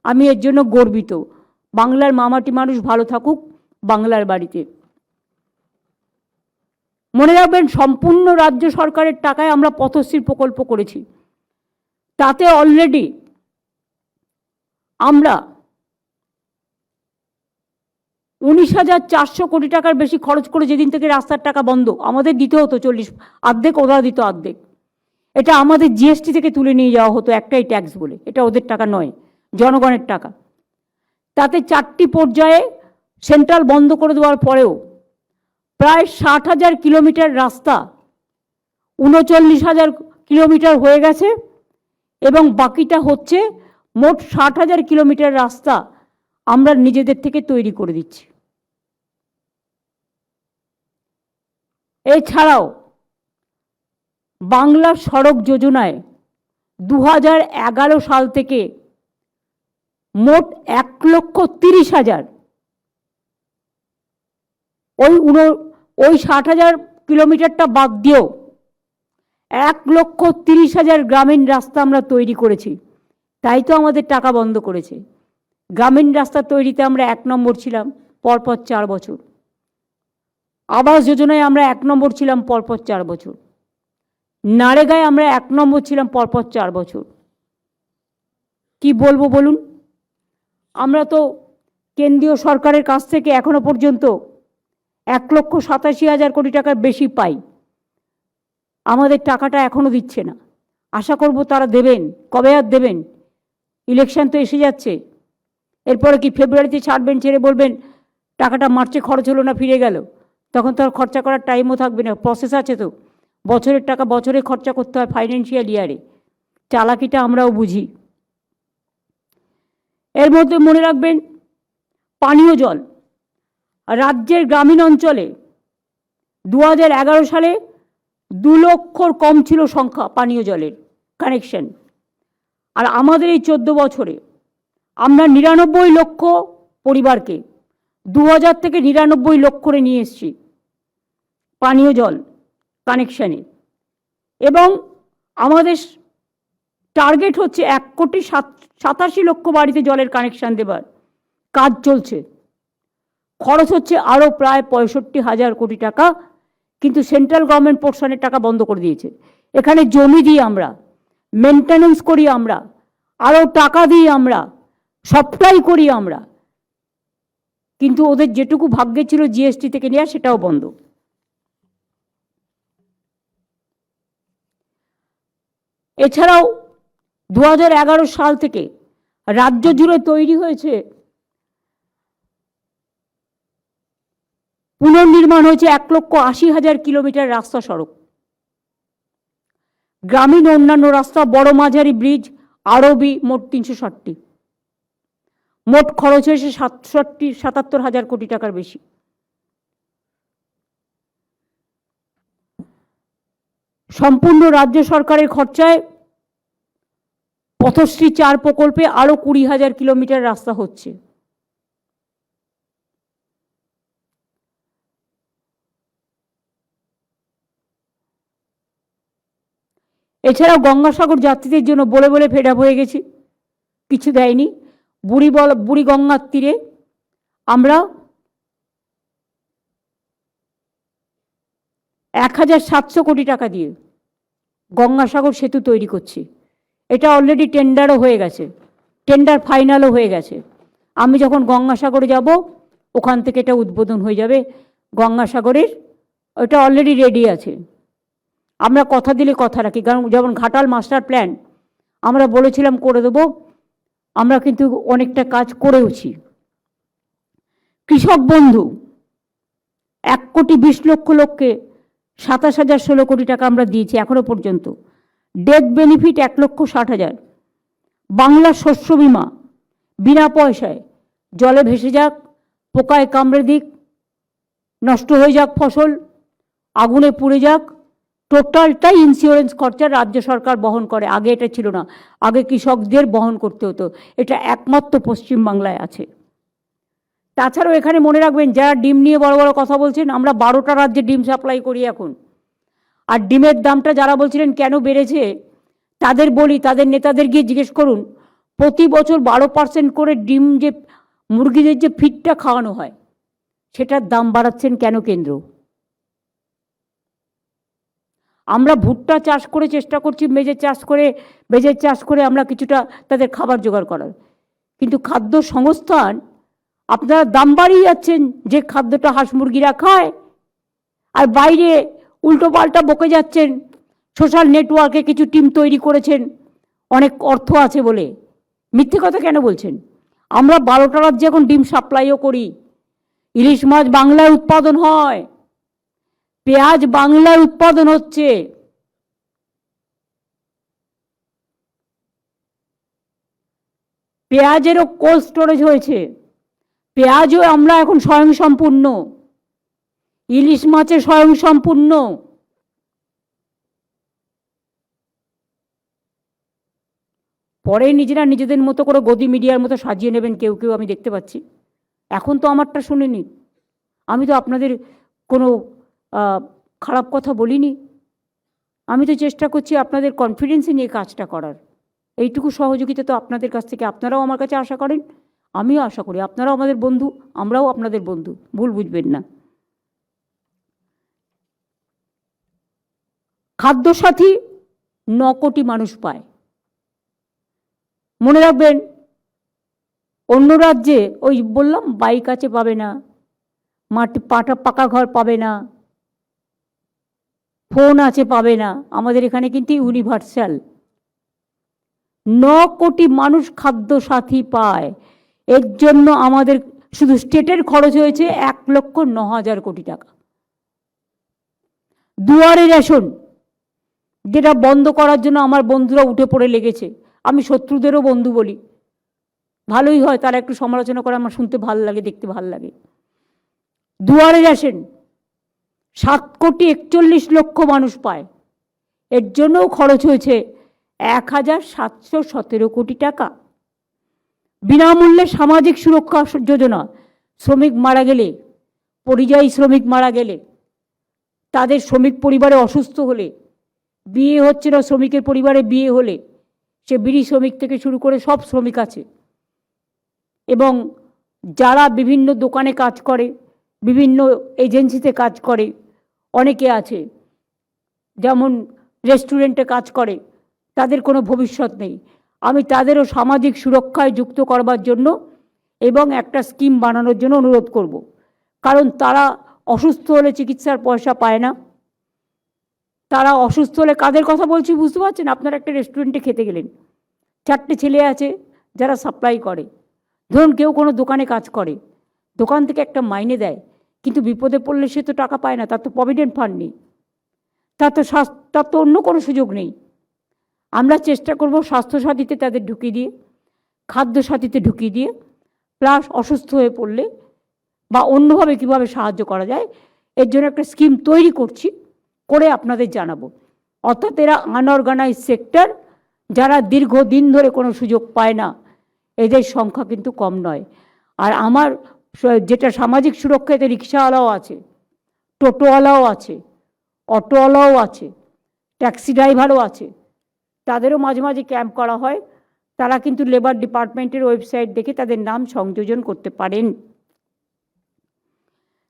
আমি এর জন্য গর্বিত। বাংলার মামাটি মানুষ ভালো থাকুক বাংলার বাড়িতে। মনে রাখবেন, সম্পূর্ণ রাজ্য সরকারের টাকায় আমরা পথশ্রী প্রকল্প করেছি। তাতে অলরেডি আমরা 19,400 কোটি টাকার বেশি খরচ করে যেদিন থেকে রাস্তার টাকা বন্ধ, আমাদের দিতে হতো 40, অর্ধেক ওরা দিত অর্ধেক। এটা আমাদের জিএসটি থেকে তুলে নিয়ে যাওয়া হতো একটাই ট্যাক্স বলে, এটা ওদের টাকা নয়, জনগণের টাকা। তাতে 4টি পর্যায়ে সেন্ট্রাল বন্ধ করে দেওয়ার পরেও প্রায় 60,000 কিলোমিটার রাস্তা 39,000 কিলোমিটার হয়ে গেছে, এবং বাকিটা হচ্ছে মোট 60,000 কিলোমিটার রাস্তা আমরা নিজেদের থেকে তৈরি করে দিচ্ছি। এছাড়াও বাংলা সড়ক যোজনায় 2011 সাল থেকে মোট 1,30,000, ওই 60,000 কিলোমিটারটা বাদ দিয়েও 1,30,000 গ্রামীণ রাস্তা আমরা তৈরি করেছি। তাই তো আমাদের টাকা বন্ধ করেছে। গ্রামীণ রাস্তা তৈরিতে আমরা 1 নম্বর ছিলাম পরপর 4 বছর। আবাস যোজনায় আমরা 1 নম্বর ছিলাম পরপর 4 বছর। নারেগায় আমরা 1 নম্বর ছিলাম পরপর 4 বছর। কি বলবো বলুন? আমরা তো কেন্দ্রীয় সরকারের কাছ থেকে এখনো পর্যন্ত 1,87,000 কোটি টাকার বেশি পাই। আমাদের টাকাটা এখনো দিচ্ছে না। আশা করব তারা দেবেন। কবে আর দেবেন? ইলেকশন তো এসে যাচ্ছে। এরপরে কি ফেব্রুয়ারিতে ছাড়বেন, ছেড়ে বলবেন টাকাটা মার্চে খরচ হলো না, ফিরে গেল? তখন তো আর খরচা করার টাইমও থাকবে না। প্রসেস আছে তো, বছরের টাকা বছরে খরচা করতে হয়, ফাইন্যান্সিয়াল ইয়ারে। চালাকিটা আমরাও বুঝি। এর মধ্যে মনে রাখবেন পানীয় জল। রাজ্যের গ্রামীণ অঞ্চলে 2011 সালে 2 লক্ষর কম ছিল সংখ্যা পানীয় জলের কানেকশন। আর আমাদের এই 14 বছরে আমরা 99 লক্ষ পরিবারকে 2000 থেকে 99 লক্ষ করে নিয়ে এসেছি পানীয় জল কানেকশানে। এবং আমাদের টার্গেট হচ্ছে 1,87,00,000 বাড়িতে জলের কানেকশান দেবার কাজ চলছে। খরচ হচ্ছে আরও প্রায় 65,000 কোটি টাকা, কিন্তু সেন্ট্রাল গভর্নমেন্ট পোর্শনের টাকা বন্ধ করে দিয়েছে। এখানে জমি দিই আমরা, মেনটেনেন্স করি আমরা, আরও টাকা দিই আমরা, সবটাই করি আমরা, কিন্তু ওদের যেটুকু ভাগ্যে ছিল জিএসটি থেকে নেওয়া সেটাও বন্ধ। এছাড়াও 2011 সাল থেকে রাজ্য জুড়ে তৈরি হয়েছে, পুনর্নির্মাণ হয়েছে 1,80,000 কিলোমিটার রাস্তা সড়ক। গ্রামীণ অন্যান্য রাস্তা, বড় মাঝারি ব্রিজ, আরবি মোট 360টি। মোট খরচ হয়েছে 77,000 কোটি টাকার বেশি। সম্পূর্ণ রাজ্য সরকারের খরচায় পথশ্রী 4 প্রকল্পে আরও 20,000 কিলোমিটার রাস্তা হচ্ছে। এছাড়াও গঙ্গাসাগর যাত্রীদের জন্য বলে বলে ফেড আপ হয়ে গেছি, কিছু দেয়নি। বুড়ি গঙ্গার তীরে আমরা 1,700 কোটি টাকা দিয়ে গঙ্গাসাগর সেতু তৈরি করছি। এটা অলরেডি টেন্ডারও হয়ে গেছে, টেন্ডার ফাইনালও হয়ে গেছে। আমি যখন গঙ্গাসাগরে যাব ওখান থেকে এটা উদ্বোধন হয়ে যাবে গঙ্গাসাগরের। ওটা অলরেডি রেডি আছে। আমরা কথা দিলে কথা রাখি, কারণ যেমন ঘাটাল মাস্টার প্ল্যান আমরা বলেছিলাম করে দেবো, আমরা কিন্তু অনেকটা কাজ করেওছি। কৃষক বন্ধু 1,20,00,000 লোককে 27,016 কোটি টাকা আমরা দিয়েছি এখনো পর্যন্ত। Death benefit 1,60,000। বাংলা শস্য বিমা বিনা পয়সায়, জলে ভেসে যাক, পোকায় কামড়ে দিক, নষ্ট হয়ে যাক ফসল, আগুনে পুড়ে যাক, টোটালটাই ইন্স্যুরেন্স খরচা রাজ্য সরকার বহন করে। আগে এটা ছিল না, আগে কৃষকদের বহন করতে হতো। এটা একমাত্র পশ্চিমবাংলায় আছে। তাছাড়াও এখানে মনে রাখবেন, যারা ডিম নিয়ে বড় বড় কথা বলছেন, আমরা 12টা রাজ্যে ডিম সাপ্লাই করি এখন। আর ডিমের দামটা যারা বলছিলেন কেন বেড়েছে, তাদের বলি, তাদের নেতাদের গিয়ে জিজ্ঞেস করুন, প্রতি বছর 12% করে ডিম, যে মুরগিদের যে ফিডটা খাওয়ানো হয়, সেটার দাম বাড়াচ্ছেন কেন কেন্দ্র? আমরা ভুট্টা চাষ করে চেষ্টা করছি, মেজের চাষ করে আমরা কিছুটা তাদের খাবার জোগাড় করার, কিন্তু খাদ্য সংস্থান আপনারা দাম বাড়িয়ে যাচ্ছেন, যে খাদ্যটা হাঁস মুরগিরা খায়, আর বাইরে উল্টো পাল্টা বকে যাচ্ছেন। সোশ্যাল নেটওয়ার্কে কিছু টিম তৈরি করেছেন অনেক অর্থ আছে বলে। মিথ্যে কথা কেন বলছেন? আমরা 12টা রাজ্যে এখন ডিম সাপ্লাইও করি। ইলিশ মাছ বাংলায় উৎপাদন হয়, পেঁয়াজ বাংলায় উৎপাদন হচ্ছে। পেঁয়াজেরও কোল্ড স্টোরেজ হয়েছে, পেঁয়াজও আমরা এখন স্বয়ংসম্পূর্ণ, ইলিশ মাছে স্বয়ংসম্পূর্ণ। পরে নিজেরা নিজেদের মতো করে গদি মিডিয়ার মতো সাজিয়ে নেবেন কেউ কেউ, আমি দেখতে পাচ্ছি। এখন তো আমারটা শুনিনি, আমি তো আপনাদের কোনো খারাপ কথা বলিনি। আমি তো চেষ্টা করছি আপনাদের কনফিডেন্সে নিয়ে কাজটা করার। এইটুকু সহযোগিতা তো আপনাদের কাছ থেকে আপনারাও আমার কাছে আশা করেন, আমিও আশা করি। আপনারাও আমাদের বন্ধু, আমরাও আপনাদের বন্ধু, ভুল বুঝবেন না। খাদ্যসাথী 9 কোটি মানুষ পায়। মনে রাখবেন, অন্য রাজ্যে ওই বললাম বাইক আছে পাবে না, মাটি পাকা ঘর পাবে না, ফোন আছে পাবে না। আমাদের এখানে কিন্তু ইউনিভার্সাল। 9 কোটি মানুষ খাদ্যসাথী পায়। এর জন্য আমাদের শুধু স্টেটের খরচ হয়েছে 1,09,000 কোটি টাকা। দুয়ারে রেশন, যেটা বন্ধ করার জন্য আমার বন্ধুরা উঠে পড়ে লেগেছে। আমি শত্রুদেরও বন্ধু বলি, ভালোই হয়, তারা একটু সমালোচনা করে, আমার শুনতে ভাল লাগে, দেখতে ভাল লাগে। দুয়ারে রেশন 7,41,00,000 মানুষ পায়। এর জন্যও খরচ হয়েছে 1,717 কোটি টাকা। বিনামূল্যে সামাজিক সুরক্ষা যোজনা, শ্রমিক মারা গেলে, পরিযায়ী শ্রমিক মারা গেলে, তাদের শ্রমিক পরিবারে অসুস্থ হলে, বিয়ে হচ্ছে না শ্রমিকের পরিবারে বিয়ে হলে, সে বিড়ি শ্রমিক থেকে শুরু করে সব শ্রমিক আছে। এবং যারা বিভিন্ন দোকানে কাজ করে, বিভিন্ন এজেন্সিতে কাজ করে, অনেকে আছে যেমন রেস্টুরেন্টে কাজ করে, তাদের কোনো ভবিষ্যৎ নেই। আমি তাদেরও সামাজিক সুরক্ষায় যুক্ত করবার জন্য এবং একটা স্কিম বানানোর জন্য অনুরোধ করব। কারণ তারা অসুস্থ হলে চিকিৎসার পয়সা পায় না। তারা অসুস্থ হলে, কাদের কথা বলছি বুঝতে পারছেন? আপনারা একটা রেস্টুরেন্টে খেতে গেলেন, 4টে ছেলে আছে যারা সাপ্লাই করে। ধরুন কেউ কোনো দোকানে কাজ করে, দোকান থেকে একটা মাইনে দেয়, কিন্তু বিপদে পড়লে সে তো টাকা পায় না, তার তো প্রভিডেন্ট ফান্ড নেই, তার তো অন্য কোনো সুযোগ নেই। আমরা চেষ্টা করব স্বাস্থ্যসাথীতে তাদের ঢুকিয়ে দিয়ে, খাদ্যসাথীতে ঢুকিয়ে দিয়ে, প্লাস অসুস্থ হয়ে পড়লে বা অন্যভাবে কীভাবে সাহায্য করা যায়, এর জন্য একটা স্কিম তৈরি করছি, করে আপনাদের জানাবো। অর্থাৎ এরা আনঅর্গানাইজ সেক্টর, যারা দীর্ঘদিন ধরে কোনো সুযোগ পায় না, এদের সংখ্যা কিন্তু কম নয়। আর আমার যেটা সামাজিক সুরক্ষাতে রিক্সাওয়ালাও আছে, টোটোওয়ালাও আছে, অটোওয়ালাও আছে, ট্যাক্সি ড্রাইভারও আছে, তাদেরও মাঝে মাঝে ক্যাম্প করা হয়। তারা কিন্তু লেবার ডিপার্টমেন্টের ওয়েবসাইট দেখে তাদের নাম সংযোজন করতে পারেন।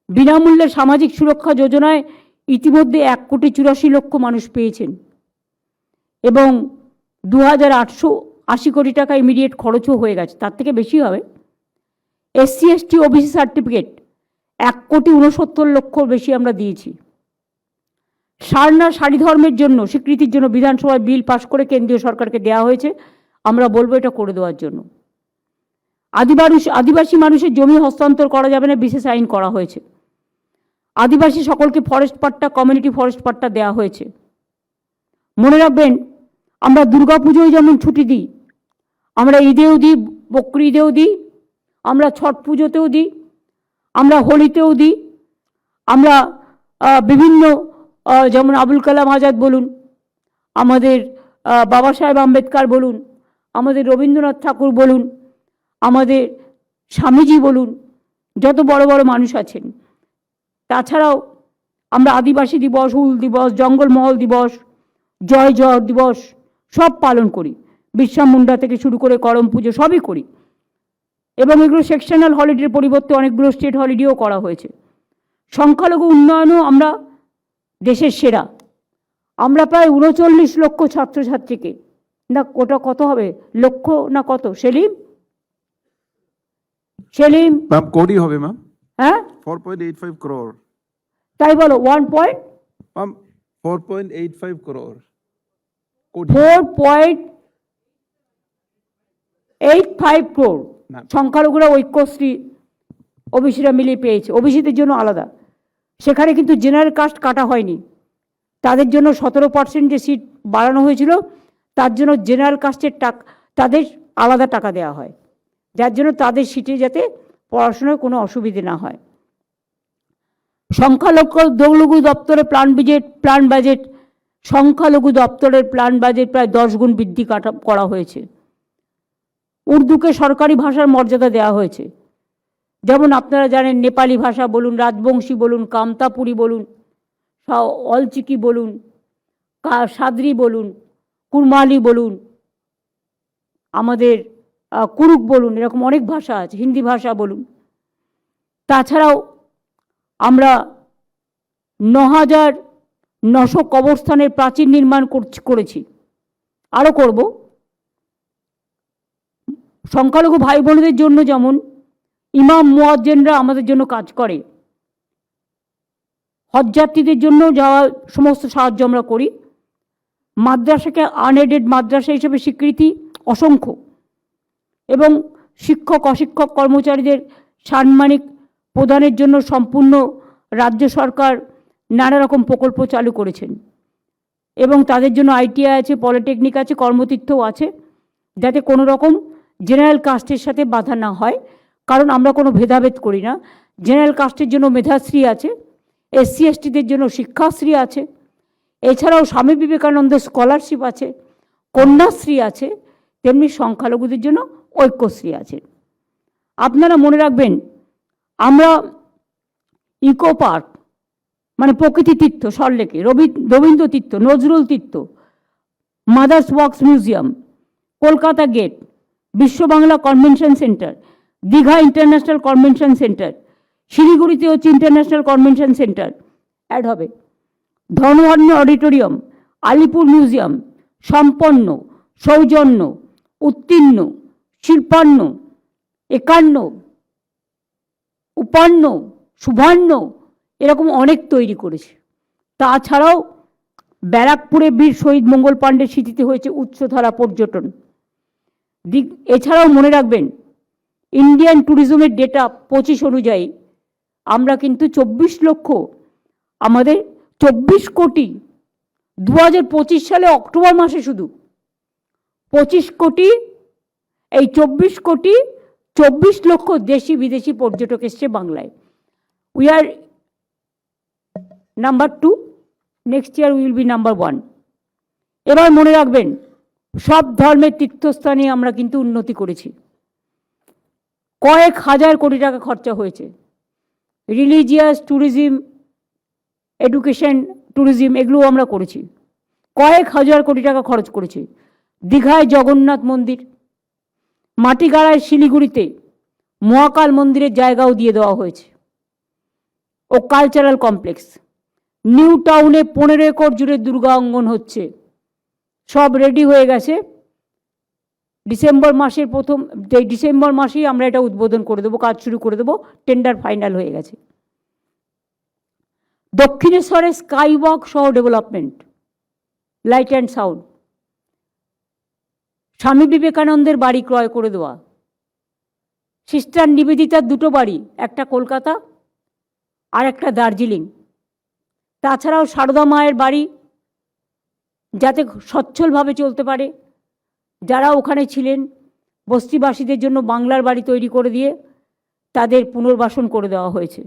বিনামূল্যে সামাজিক সুরক্ষা যোজনায় ইতিমধ্যে 1,84,00,000 মানুষ পেয়েছেন এবং 2,880 কোটি টাকা ইমিডিয়েট খরচও হয়ে গেছে, তার থেকে বেশি হবে। SC ST OBC সার্টিফিকেট 1,69,00,000 বেশি আমরা দিয়েছি। সারনা সারি ধর্মের জন্য স্বীকৃতির জন্য বিধানসভায় বিল পাশ করে কেন্দ্রীয় সরকারকে দেওয়া হয়েছে, আমরা বলবো এটা করে দেওয়ার জন্য। আদিবাসী মানুষের জমি হস্তান্তর করা যাবে না, বিশেষ আইন করা হয়েছে। আদিবাসী সকলকে ফরেস্ট পাট্টা, কমিউনিটি ফরেস্ট পাট্টা দেওয়া হয়েছে। মনে রাখবেন, আমরা দুর্গাপুজোয় যেমন ছুটি দিই, আমরা ঈদেও দিই, বকরি ঈদেও দিই, আমরা ছট পুজোতেও দিই, আমরা হোলিতেও দিই, আমরা বিভিন্ন যেমন আবুল কালাম আজাদ বলুন, আমাদের বাবা সাহেব আম্বেদকর বলুন, আমাদের রবীন্দ্রনাথ ঠাকুর বলুন, আমাদের স্বামীজি বলুন, যত বড় বড় মানুষ আছেন। তাছাড়াও আমরা আদিবাসী দিবস, হুল দিবস, জঙ্গলমহল দিবস, জয় জয় দিবস সব পালন করি। বিরসা মুন্ডা থেকে শুরু করে করম পুজো সবই করি। এবং এগুলো সেকশনাল হলিডের পরিবর্তে অনেকগুলো স্টেট হলিডেও করা হয়েছে। সংখ্যালঘু উন্নয়নও আমরা দেশের সেরা। আমরা প্রায় 39 লক্ষ ছাত্রছাত্রীকে, না ওটা কত হবে, লক্ষ না কত সেলিম, সেলিম, ম্যাম কোটি হবে ম্যাম, হ্যাঁ 4.85 crore তাই বলো, 1.4 ম্যাম, 4.85 crore কোটি 4.85 crore ম্যাম। সংখ্যালঘুরা ঐক্যশ্রী ওবিসিরা মিলিয়ে পেয়েছে, ওবিসিদের জন্য আলাদা। সেখানে কিন্তু জেনারেল কাস্ট কাটা হয়নি, তাদের জন্য 17% যে সিট বাড়ানো হয়েছিল তার জন্য জেনারেল কাস্টের তাদের আলাদা টাকা দেওয়া হয়, যার জন্য তাদের সিটে যাতে পড়াশোনার কোনো অসুবিধে না হয়। সংখ্যালঘু দপ্তরের প্ল্যান বাজেট সংখ্যালঘু দপ্তরের প্ল্যান বাজেট প্রায় 10 গুণ বৃদ্ধি করা হয়েছে। উর্দুকে সরকারি ভাষার মর্যাদা দেওয়া হয়েছে। যেমন আপনারা জানেন, নেপালি ভাষা বলুন, রাজবংশী বলুন, কামতাপুরি বলুন, অলচিকি বলুন, সাদরি বলুন, কুরমালি বলুন, আমাদের কুরুক বলুন, এরকম অনেক ভাষা আছে, হিন্দি ভাষা বলুন। তাছাড়াও আমরা 9,900 কবরস্থানের প্রাচীর নির্মাণ করেছি, আরও করব। সংখ্যালঘু ভাই বোনদের জন্য যেমন ইমাম মুয়াজ্জিনরা আমাদের জন্য কাজ করে, হজযাত্রীদের জন্য যাওয়া সমস্ত সাহায্য আমরা করি। মাদ্রাসাকে আনএডেড মাদ্রাসা হিসেবে স্বীকৃতি অসংখ্য, এবং শিক্ষক অশিক্ষক কর্মচারীদের সাম্মানিক প্রদানের জন্য সম্পূর্ণ রাজ্য সরকার নানা রকম প্রকল্প চালু করেছেন, এবং তাদের জন্য ITI আছে, পলিটেকনিক আছে, কর্মতীর্থও আছে, যাতে কোনো রকম জেনারেল কাস্টের সাথে বাধা না হয়। কারণ আমরা কোনো ভেদাভেদ করি না। জেনারেল কাস্টের জন্য মেধাশ্রী আছে, SC STদের জন্য শিক্ষাশ্রী আছে, এছাড়াও স্বামী বিবেকানন্দ স্কলারশিপ আছে, কন্যাশ্রী আছে, তেমনি সংখ্যালঘুদের জন্য ঐক্যশ্রী আছে। আপনারা মনে রাখবেন, আমরা ইকো পার্ক মানে প্রকৃতি তীর্থ, সল্টলেকে Rabindra Tirtha, Nazrul Tirtha, mother's wax museum, Kolkata gate, Biswa Bangla convention centre, Digha international convention centre, শিলিগুড়িতে হচ্ছে ইন্টারন্যাশনাল কনভেনশন সেন্টার অ্যাড হবে, ধনভান্য অডিটোরিয়াম, আলিপুর মিউজিয়াম, সম্পন্ন, সৌজন্য, উত্তীর্ণ, শিল্পান্ন, একান্ন, উপান্ন, শুভান্ন, এরকম অনেক তৈরি করেছে। তাছাড়াও ব্যারাকপুরে বীর শহীদ মঙ্গল পাণ্ডের স্মৃতিতে হয়েছে উচ্চধারা পর্যটন। এছাড়াও মনে রাখবেন, ইন্ডিয়ান ট্যুরিজমের ডেটা 25 অনুযায়ী আমরা কিন্তু 24 লক্ষ, আমাদের 24 কোটি 2025 সালে অক্টোবর মাসে শুধু 25 কোটি, এই 24 কোটি 24 লক্ষ দেশি বিদেশি পর্যটক এসছে বাংলায়। We are number 2, next year will be number 1। এবার মনে রাখবেন, সব ধর্মের তীর্থস্থানে আমরা কিন্তু উন্নতি করেছি। কয়েক হাজার কোটি টাকা খরচা হয়েছে। রিলিজিয়াস ট্যুরিজম, এডুকেশন ট্যুরিজম, এগুলো আমরা করেছি। কয়েক হাজার কোটি টাকা খরচ করেছি। দীঘায় জগন্নাথ মন্দির, মাটিগাড়ায় শিলিগুড়িতে মহাকাল মন্দিরের জায়গাও দিয়ে দেওয়া হয়েছে, ও কালচারাল কমপ্লেক্স। নিউ টাউনে 15 একর জুড়ে দুর্গা অঙ্গন হচ্ছে, সব রেডি হয়ে গেছে। ডিসেম্বর মাসেই আমরা এটা উদ্বোধন করে দেবো, কাজ শুরু করে দেবো, টেন্ডার ফাইনাল হয়ে গেছে। দক্ষিণেশ্বরে স্কাই ওয়াক সহ ডেভেলপমেন্ট, লাইট অ্যান্ড সাউন্ড। স্বামী বিবেকানন্দের বাড়ি ক্রয় করে দেওয়া। সিস্টার নিবেদিতার 2টো বাড়ি, একটা কলকাতা আর একটা দার্জিলিং। তাছাড়াও সারদা মায়ের বাড়ি যাতে সচ্ছলভাবে চলতে পারে, যারা ওখানে ছিলেন বস্তিবাসীদের জন্য বাংলার বাড়ি তৈরি করে দিয়ে তাদের পুনর্বাসন করে দেওয়া হয়েছে।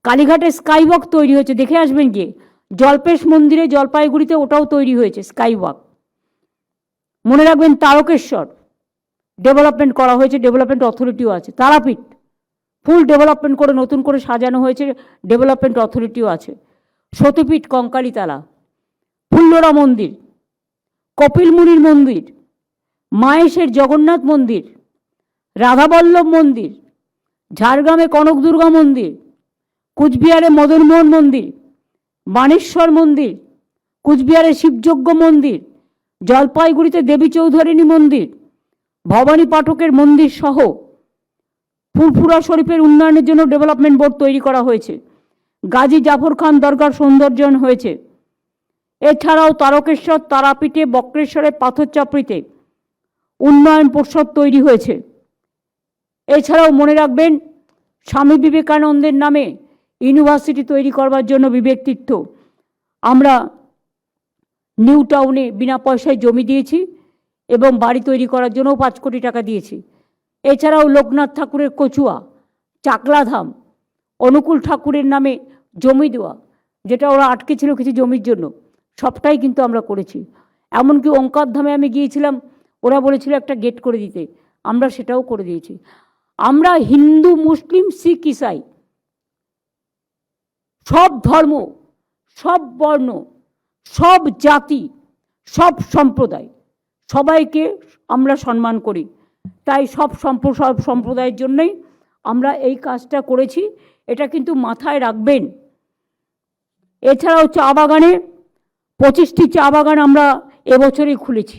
কালীঘাটে স্কাইওয়াক তৈরি হয়েছে, দেখে আসবেন গিয়ে। জল্পেশ মন্দিরে জলপাইগুড়িতে ওটাও তৈরি হয়েছে স্কাইওয়াক। মনে রাখবেন, তারকেশ্বর ডেভেলপমেন্ট করা হয়েছে, ডেভেলপমেন্ট অথরিটিও আছে। তারাপীঠ ফুল ডেভেলপমেন্ট করে নতুন করে সাজানো হয়েছে, ডেভেলপমেন্ট অথরিটিও আছে। সতীপীঠ কঙ্কালীতলা, ফুল্লরা মন্দির, কপিলমুনির মন্দির, মায়েশের জগন্নাথ মন্দির, রাধাবল্লভ মন্দির, ঝাড়গ্রামে কনক দুর্গা মন্দির, কুচবিহারে মদনমোহন মন্দির, বানেশ্বর মন্দির, কুচবিহারে শিবযজ্ঞ মন্দির, জলপাইগুড়িতে দেবী চৌধুরানী মন্দির, ভবানী পাঠকের মন্দির সহ ফুরফুরা শরীফের উন্নয়নের জন্য ডেভেলপমেন্ট বোর্ড তৈরি করা হয়েছে। গাজী জাফর খান দরগার সৌন্দর্যায়ন হয়েছে। এছাড়াও তারকেশ্বর, তারাপীঠে, বক্রেশ্বরে, পাথর চাপড়িতে উন্নয়ন পর্ষদ তৈরি হয়েছে। এছাড়াও মনে রাখবেন, স্বামী বিবেকানন্দের নামে ইউনিভার্সিটি তৈরি করবার জন্য বিবেক তীর্থ আমরা নিউ টাউনে বিনা পয়সায় জমি দিয়েছি এবং বাড়ি তৈরি করার জন্য 5 কোটি টাকা দিয়েছি। এছাড়াও লোকনাথ ঠাকুরের কচুয়া, চাকলাধাম, অনুকূল ঠাকুরের নামে জমি দেওয়া, যেটা ওরা আটকে ছিল কিছু জমির জন্য, সবটাই কিন্তু আমরা করেছি। এমনকি ওঙ্কার ধামে আমি গিয়েছিলাম, ওরা বলেছিল একটা গেট করে দিতে, আমরা সেটাও করে দিয়েছি। আমরা হিন্দু, মুসলিম, শিখ, ইসাই সব ধর্ম, সব বর্ণ, সব জাতি, সব সম্প্রদায়, সবাইকে আমরা সম্মান করি। তাই সব সম্প্রদায়ের জন্যই আমরা এই কাজটা করেছি, এটা কিন্তু মাথায় রাখবেন। এছাড়াও চা বাগানে 25টি চা বাগান আমরা এবছরই খুলেছি।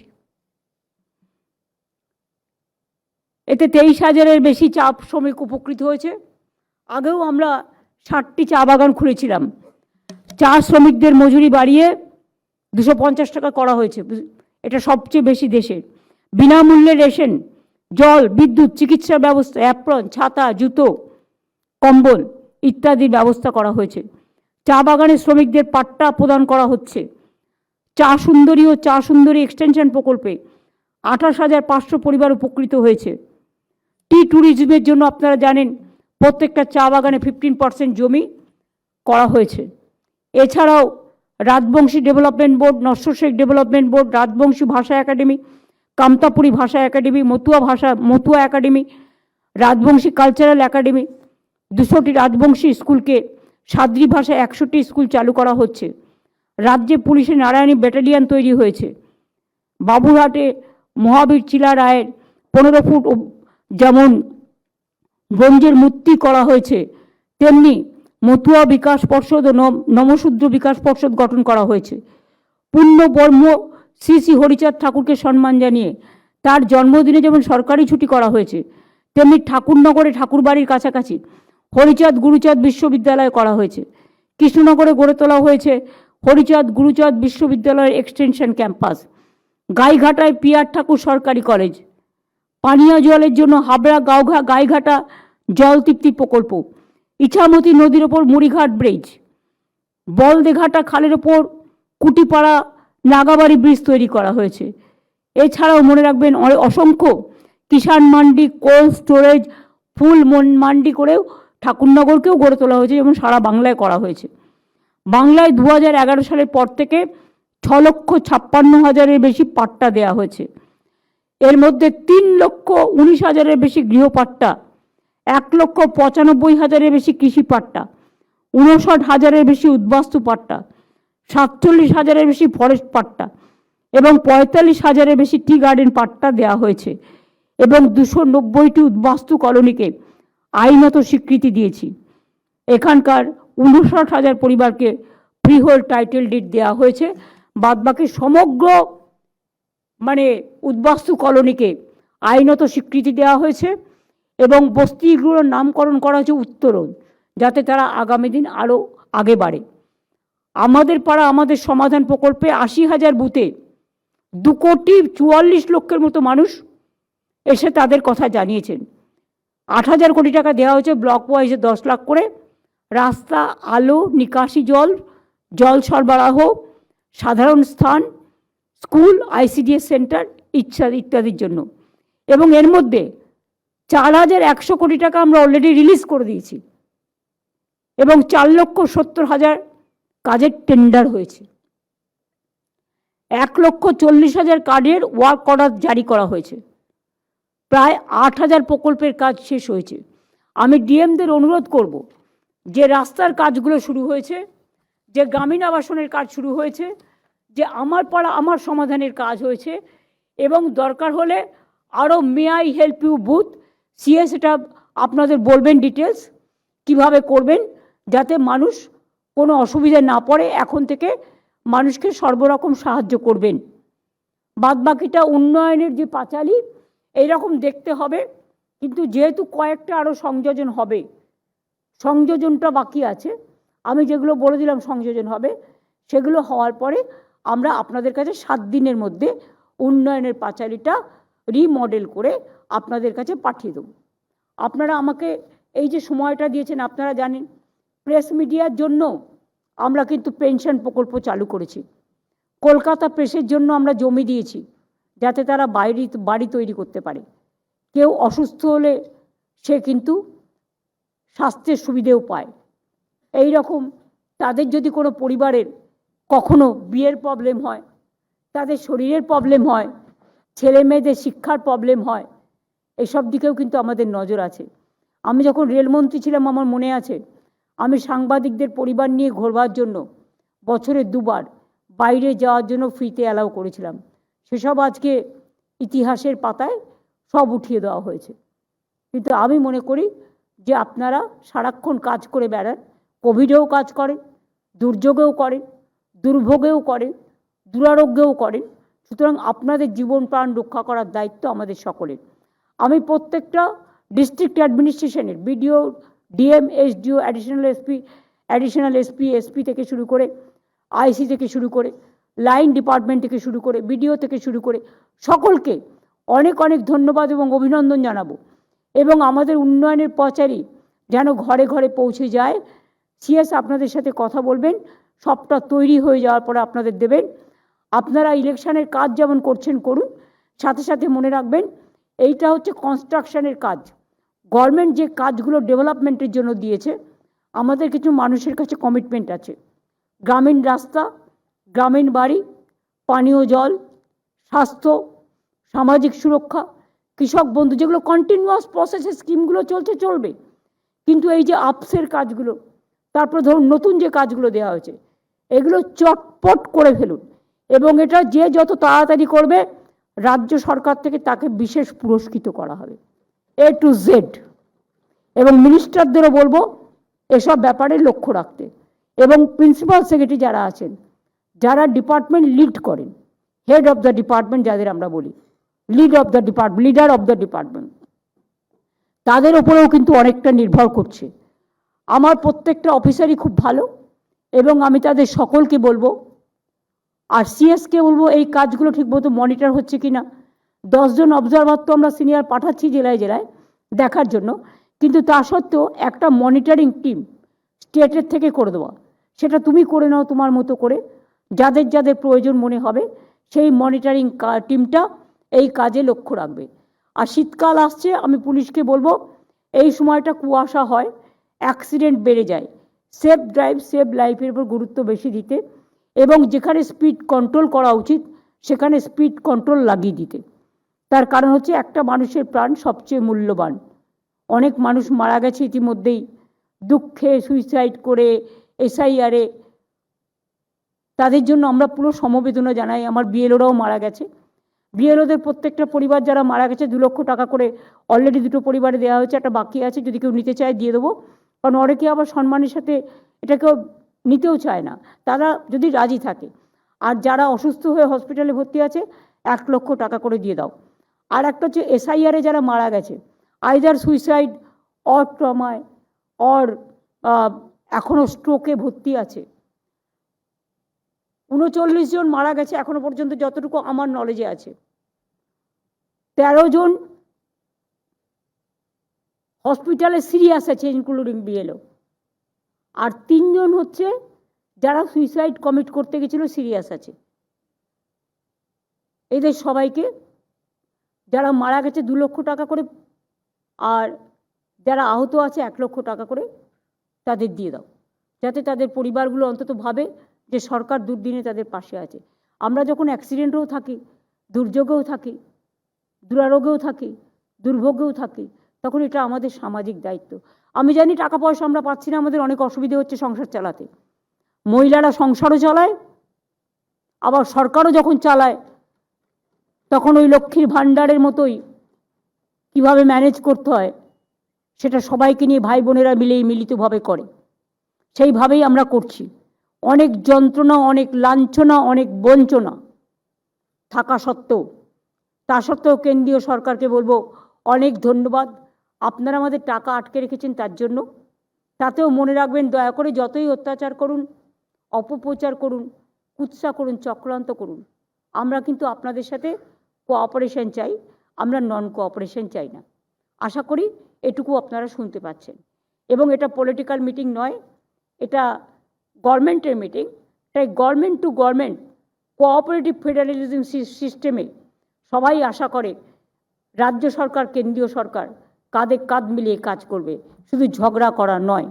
এতে 23,000-এর বেশি চা শ্রমিক উপকৃত হয়েছে। আগেও আমরা 60টি চা বাগান খুলেছিলাম। চা শ্রমিকদের মজুরি বাড়িয়ে 250 টাকা করা হয়েছে, এটা সবচেয়ে বেশি দেশের। বিনামূল্যে রেশন, জল, বিদ্যুৎ, চিকিৎসা ব্যবস্থা, অ্যাপ্রন, ছাতা, জুতো, কম্বল ইত্যাদির ব্যবস্থা করা হয়েছে। চা বাগানের শ্রমিকদের পাট্টা প্রদান করা হচ্ছে। চা সুন্দরী ও চা সুন্দরী এক্সটেনশন প্রকল্পে 28,500 পরিবার উপকৃত হয়েছে। টি ট্যুরিজমের জন্য আপনারা জানেন প্রত্যেকটা চা বাগানে 15% জমি করা হয়েছে। এছাড়াও Rajbanshi development board, Nasya Sheikh development board, Rajbanshi ভাষা একাডেমি, কামতাপুরী ভাষা academy, Matua academy, Rajbanshi cultural academy, 200টি রাজবংশী স্কুলকে সাদ্রি ভাষায় 100টি স্কুল চালু করা হচ্ছে। রাজ্যে পুলিশের নারায়ণী ব্যাটালিয়ন তৈরি হয়েছে। বাবুরহাটে মহাবীর চিলা রায়ের 15 ফুট যেমন ব্রোঞ্জের মূর্তি করা হয়েছে, তেমনি মতুয়া বিকাশ পর্ষদ ও নমশূদ্র বিকাশ পর্ষদ গঠন করা হয়েছে। পূর্ণব্রহ্ম শ্রী শ্রী হরিচাঁদ ঠাকুরকে সম্মান জানিয়ে তার জন্মদিনে যেমন সরকারি ছুটি করা হয়েছে, তেমনি ঠাকুরনগরে ঠাকুরবাড়ির কাছাকাছি হরিচাঁদ গুরুচাঁদ বিশ্ববিদ্যালয় করা হয়েছে। কৃষ্ণনগরে গড়ে তোলা হয়েছে হরিচাঁদ গুরুচাঁদ বিশ্ববিদ্যালয়ের এক্সটেনশন ক্যাম্পাস। গাইঘাটায় পিআর ঠাকুর সরকারি কলেজ। পানীয় জলের জন্য হাবড়া গাইঘাটা জল তৃপ্তি প্রকল্প। ইছামতি নদীর ওপর মুড়িঘাট ব্রিজ। বলদেঘাটা খালের ওপর কুটিপাড়া নাগাবাড়ি ব্রিজ তৈরি করা হয়েছে। এছাড়াও মনে রাখবেন অসংখ্য কিষাণ মান্ডি, কোল্ড স্টোরেজ, ফুল মান্ডি করেও ঠাকুরনগরকেও গড়ে তোলা হয়েছে, যেমন সারা বাংলায় করা হয়েছে। বাংলায় 2011 সালের পর থেকে 6,56,000-এর বেশি পাট্টা দেওয়া হয়েছে। এর মধ্যে 3,19,000-এর বেশি গৃহপাট্টা, 1,95,000-এর বেশি কৃষি পাট্টা, 59,000-এর বেশি উদ্বাস্তু পাট্টা, 47,000-এর বেশি ফরেস্ট পাট্টা এবং 45,000-এর বেশি টি গার্ডেন পাট্টা দেওয়া হয়েছে এবং 290টি উদ্বাস্তু কলোনিকে আইনত স্বীকৃতি দিয়েছি। এখানকার 59,000 পরিবারকে ফ্রিহোল্ড টাইটেল ডিড দেওয়া হয়েছে। বাদবাকি সমগ্র উদ্বাস্তু কলোনিকে আইনত স্বীকৃতি দেওয়া হয়েছে এবং বস্তিগুলোর নামকরণ করা হয়েছে উত্তরণ, যাতে তারা আগামী দিন আরও আগে বাড়ে। আমাদের পাড়া আমাদের সমাধান প্রকল্পে 80,000 বুথে 2,44,00,000 মতো মানুষ এসে তাদের কথা জানিয়েছেন। 8,000 কোটি টাকা দেওয়া হয়েছে ব্লক ওয়াইজে 10 লাখ করে। রাস্তা, আলো, নিকাশি জল, জল সরবরাহ, সাধারণ স্থান, স্কুল, ICDS সেন্টার ইত্যাদির জন্য। এবং এর মধ্যে 4,100 কোটি টাকা আমরা অলরেডি রিলিজ করে দিয়েছি এবং 4,70,000 কাজের টেন্ডার হয়েছে। 1,40,000 কার্ডের ওয়ার্ক অর্ডার জারি করা হয়েছে। প্রায় 8,000 প্রকল্পের কাজ শেষ হয়েছে। আমি ডিএমদের অনুরোধ করব যে রাস্তার কাজগুলো শুরু হয়েছে, যে গ্রামীণ আবাসনের কাজ শুরু হয়েছে, যে আমার পাড়া আমার সমাধানের কাজ হয়েছে এবং দরকার হলে আরও may I help you booth CS এটা আপনাদের বলবেন ডিটেলস কিভাবে করবেন, যাতে মানুষ কোনো অসুবিধা না পড়ে। এখন থেকে মানুষকে সর্বরকম সাহায্য করবেন। বাদবাকিটা উন্নয়নের যে পাঁচালী এইরকম দেখতে হবে, কিন্তু যেহেতু কয়েকটা আরও সংযোজন হবে, সংযোজনটা বাকি আছে, আমি যেগুলো বলে দিলাম সংযোজন হবে, সেগুলো হওয়ার পরে আমরা আপনাদের কাছে 7 দিনের মধ্যে উন্নয়নের পাঁচালীটা রিমডেল করে আপনাদের কাছে পাঠিয়ে দেবো। আপনারা আমাকে এই যে সময়টা দিয়েছেন, আপনারা জানেন প্রেস মিডিয়ার জন্য আমরা কিন্তু পেনশন প্রকল্প চালু করেছি। কলকাতা প্রেসের জন্য আমরা জমি দিয়েছি যাতে তারা বাড়ি তৈরি করতে পারে। কেউ অসুস্থ হলে সে কিন্তু স্বাস্থ্যের সুবিধেও পায়। এই রকম তাদের যদি কোনো পরিবারের কখনো বিয়ের প্রবলেম হয়, তাদের শরীরের প্রবলেম হয়, ছেলে মেয়েদের শিক্ষার প্রবলেম হয়, এসব দিকেও কিন্তু আমাদের নজর আছে। আমি যখন রেলমন্ত্রী ছিলাম, আমার মনে আছে আমি সাংবাদিকদের পরিবার নিয়ে ঘোরবার জন্য বছরে 2 বার বাইরে যাওয়ার জন্য ফ্রিতে অ্যালাউ করেছিলাম। সেসব আজকে ইতিহাসের পাতায় সব উঠিয়ে দেওয়া হয়েছে। কিন্তু আমি মনে করি যে আপনারা সারাক্ষণ কাজ করে বেড়ান, কোভিডেও কাজ করেন, দুর্যোগেও করেন, দুর্ভোগেও করেন, দুরারোগ্যেও করেন। সুতরাং আপনাদের জীবন প্রাণ রক্ষা করার দায়িত্ব আমাদের সকলের। আমি প্রত্যেকটা ডিস্ট্রিক্ট অ্যাডমিনিস্ট্রেশনের BDO, DM, SDO, additional SP থেকে শুরু করে, আইসি থেকে শুরু করে, লাইন ডিপার্টমেন্ট থেকে শুরু করে, বিডিও থেকে শুরু করে সকলকে অনেক অনেক ধন্যবাদ এবং অভিনন্দন জানাবো। এবং আমাদের উন্নয়নের পাঁচালী যেন ঘরে ঘরে পৌঁছে যায়। সিএস আপনাদের সাথে কথা বলবেন, সবটা তৈরি হয়ে যাওয়ার পরে আপনাদের দেবেন। আপনারা ইলেকশনের কাজ যেমন করছেন করুন, সাথে সাথে মনে রাখবেন এইটা হচ্ছে কনস্ট্রাকশনের কাজ। গভর্নমেন্ট যে কাজগুলো ডেভেলপমেন্টের জন্য দিয়েছে, আমাদের কিছু মানুষের কাছে কমিটমেন্ট আছে। গ্রামীণ রাস্তা, গ্রামীণ বাড়ি, পানীয় জল, স্বাস্থ্য, সামাজিক সুরক্ষা, কৃষক বন্ধু, যেগুলো কন্টিনিউয়াস প্রসেসে স্কিমগুলো চলবে। কিন্তু এই যে আপসের কাজগুলো, তারপর ধরুন নতুন যে কাজগুলো দেওয়া হয়েছে, এগুলো চটপট করে ফেলুন। এবং এটা যে যত তাড়াতাড়ি করবে, রাজ্য সরকার থেকে তাকে বিশেষ পুরস্কৃত করা হবে, A to Z। এবং মিনিস্টারদেরও বলবো এসব ব্যাপারে লক্ষ্য রাখতে। এবং প্রিন্সিপাল সেক্রেটারি যারা আছেন, যারা ডিপার্টমেন্ট লিড করেন, হেড অফ দ্য ডিপার্টমেন্ট যাদের আমরা বলি, লিডার অফ দ্য ডিপার্টমেন্ট, তাদের ওপরেও কিন্তু অনেকটা নির্ভর করছে। আমার প্রত্যেকটা অফিসারই খুব ভালো এবং আমি তাদের সকলকে বলবো, আর সিএসকে বলবো এই কাজগুলো ঠিকমতো মনিটর হচ্ছে কিনা। 10 জন অবজারভার তো আমরা সিনিয়র পাঠাচ্ছি জেলায় জেলায় দেখার জন্য, কিন্তু তা সত্ত্বেও একটা মনিটরিং টিম স্টেটের থেকে করে দেওয়া, সেটা তুমি করে নাও তোমার মতো করে, যাদের যাদের প্রয়োজন মনে হবে সেই মনিটরিং টিমটা এই কাজে লক্ষ্য রাখবে। আর শীতকাল আসছে, আমি পুলিশকে বলবো এই সময়টা কুয়াশা হয়, অ্যাক্সিডেন্ট বেড়ে যায়, সেফ ড্রাইভ সেভ লাইফের উপর গুরুত্ব বেশি দিতে এবং যেখানে স্পিড কন্ট্রোল করা উচিত সেখানে স্পিড কন্ট্রোল লাগিয়ে দিতে। তার কারণ হচ্ছে একটা মানুষের প্রাণ সবচেয়ে মূল্যবান। অনেক মানুষ মারা গেছে ইতিমধ্যেই, দুঃখে সুইসাইড করে, এসআইআরে। তাদের জন্য আমরা পুরো সমবেদনা জানাই। আমার বিএলওরাও মারা গেছে, বিএলওদের প্রত্যেকটা পরিবার যারা মারা গেছে 2 লক্ষ টাকা করে অলরেডি 2টো পরিবারে দেওয়া হয়েছে, একটা বাকি আছে, যদি কেউ নিতে চায় দিয়ে দেবো। কারণ অনেকে আবার সম্মানের সাথে এটা কেউ নিতেও চায় না, তারা যদি রাজি থাকে। আর যারা অসুস্থ হয়ে হসপিটালে ভর্তি আছে 1 লক্ষ টাকা করে দিয়ে দাও। আর একটা হচ্ছে এসআইআরে যারা মারা গেছে, আইদার সুইসাইড অর ট্রমায় অর এখনও স্ট্রোকে ভর্তি আছে, 39 জন মারা গেছে এখনো পর্যন্ত যতটুকু আমার নলেজে আছে। 13 জন হসপিটালে সিরিয়াস আছে ইনক্লুডিং বিএলও, আর 3 জন হচ্ছে যারা সুইসাইড কমিট করতে গেছিল সিরিয়াস আছে। এদের সবাইকে, যারা মারা গেছে 2 লক্ষ টাকা করে, আর যারা আহত আছে 1 লক্ষ টাকা করে তাদের দিয়ে দাও, যাতে তাদের পরিবারগুলো অন্তত ভাবে যে সরকার দুর্দিনে তাদের পাশে আছে। আমরা যখন অ্যাক্সিডেন্টেও থাকি, দুর্যোগেও থাকি, দুরারোগেও থাকি, দুর্ভোগেও থাকি, তখন এটা আমাদের সামাজিক দায়িত্ব। আমি জানি টাকা পয়সা আমরা পাচ্ছি না, আমাদের অনেক অসুবিধে হচ্ছে সংসার চালাতে। মহিলারা সংসারও চালায়, আবার সরকারও যখন চালায় তখন ওই লক্ষ্মীর ভাণ্ডারের মতোই কিভাবে ম্যানেজ করতে হয় সেটা সবাইকে নিয়ে ভাই বোনেরা মিলেই মিলিতভাবে করে, সেইভাবেই আমরা করছি। অনেক যন্ত্রণা, অনেক লাঞ্ছনা, অনেক বঞ্চনা থাকা সত্ত্বেও, তা সত্ত্বেও কেন্দ্রীয় সরকারকে বলবো অনেক ধন্যবাদ। আপনারা আমাদের টাকা আটকে রেখেছেন তার জন্য। তাতেও মনে রাখবেন, দয়া করে যতই অত্যাচার করুন, অপপ্রচার করুন, কুৎসা করুন, চক্রান্ত করুন, আমরা কিন্তু আপনাদের সাথে কোঅপারেশন চাই, আমরা নন কোঅপারেশন চাই না। আশা করি এটুকু আপনারা শুনতে পাচ্ছেন। এবং এটা পলিটিক্যাল মিটিং নয়, এটা গভর্নমেন্টের মিটিং। তাই government to government cooperative federalism সিস্টেমে সবাই আশা করে রাজ্য সরকার, কেন্দ্রীয় সরকার কাঁধে কাঁধ মিলিয়ে কাজ করবে, শুধু ঝগড়া করা নয়।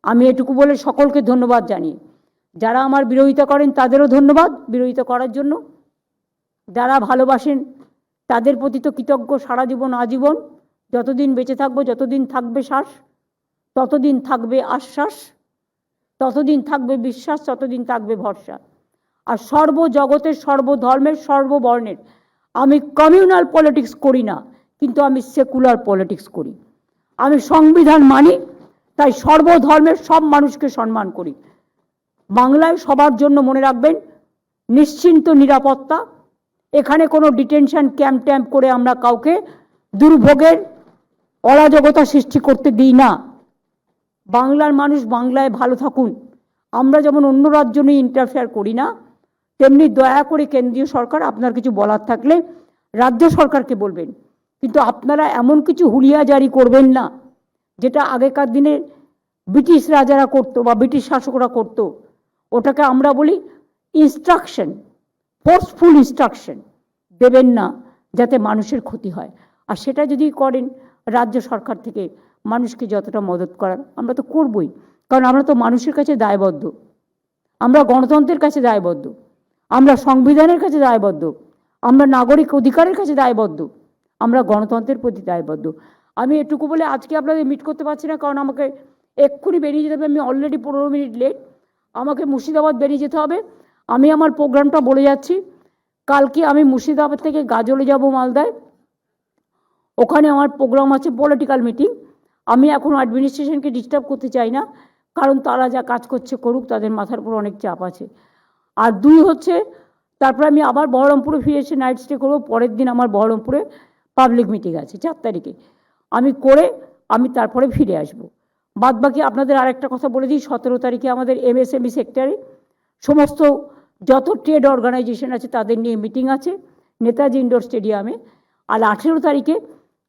আমি এটুকু বলে সকলকে ধন্যবাদ জানিয়ে, যারা আমার বিরোধিতা করেন তাদেরও ধন্যবাদ বিরোধিতা করার জন্য। যারা ভালোবাসেন তাদের প্রতি তো কৃতজ্ঞ সারা জীবন আজীবন। যতদিন বেঁচে থাকবো, যতদিন থাকবে শ্বাস, ততদিন থাকবে আশ্বাস, ততদিন থাকবে বিশ্বাস, ততদিন থাকবে ভরসা। আর সর্বজগতের, সর্বধর্মের, সর্ববর্ণের, আমি কমিউনাল পলিটিক্স করি না, কিন্তু আমি সেকুলার পলিটিক্স করি। আমি সংবিধান মানি, তাই সর্বধর্মের সব মানুষকে সম্মান করি। বাংলায় সবার জন্য মনে রাখবেন নিশ্চিন্ত নিরাপত্তা। এখানে কোনো ডিটেনশন ক্যাম্প ট্যাম্প করে আমরা কাউকে দুর্ভোগের, অরাজকতা সৃষ্টি করতে দিই না। বাংলার মানুষ বাংলায় ভালো থাকুন। আমরা যেমন অন্য রাজ্য নিয়ে ইন্টারফেয়ার করি না, তেমনি দয়া করে কেন্দ্রীয় সরকার আপনার কিছু বলার থাকলে রাজ্য সরকারকে বলবেন, কিন্তু আপনারা এমন কিছু হুলিয়া জারি করবেন না যেটা আগেকার দিনে ব্রিটিশ রাজারা করতো বা ব্রিটিশ শাসকরা করতো। ওটাকে আমরা বলি ইনস্ট্রাকশন, ফোর্সফুল ইনস্ট্রাকশন দেবেন না যাতে মানুষের ক্ষতি হয়। আর সেটা যদি করেন রাজ্য সরকার থেকে মানুষকে যতটা মদত করার, আমরা তো করবই, কারণ আমরা তো মানুষের কাছে দায়বদ্ধ, আমরা গণতন্ত্রের কাছে দায়বদ্ধ, আমরা সংবিধানের কাছে দায়বদ্ধ, আমরা নাগরিক অধিকারের কাছে দায়বদ্ধ, আমরা গণতন্ত্রের প্রতি দায়বদ্ধ। আমি এটুকু বলে আজকে আপনাদের মিট করতে পারছি না, কারণ আমাকে এক্ষুনি বেরিয়ে যেতে হবে। আমি অলরেডি 15 মিনিট লেট, আমাকে মুর্শিদাবাদ বেরিয়ে যেতে হবে। আমি আমার প্রোগ্রামটা বলে যাচ্ছি। কালকে আমি মুর্শিদাবাদ থেকে গাজলে যাব মালদায়, ওখানে আমার প্রোগ্রাম আছে পলিটিক্যাল মিটিং। আমি এখন অ্যাডমিনিস্ট্রেশনকে ডিস্টার্ব করতে চাই না, কারণ তারা যা কাজ করছে করুক, তাদের মাথার উপর অনেক চাপ আছে। আর 2 হচ্ছে, তারপরে আমি আবার বহরমপুরে ফিরে এসে নাইট স্টে করবো। পরের দিন আমার বহরমপুরে পাবলিক মিটিং আছে 4 তারিখে, আমি তারপরে ফিরে আসব। বাদবাকি আপনাদের আরেকটা কথা বলে দিই, 17 তারিখে আমাদের MSME সেক্টরে সমস্ত যত ট্রেড অর্গানাইজেশন আছে তাদের নিয়ে মিটিং আছে নেতাজি ইন্ডোর স্টেডিয়ামে। আর 18 তারিখে,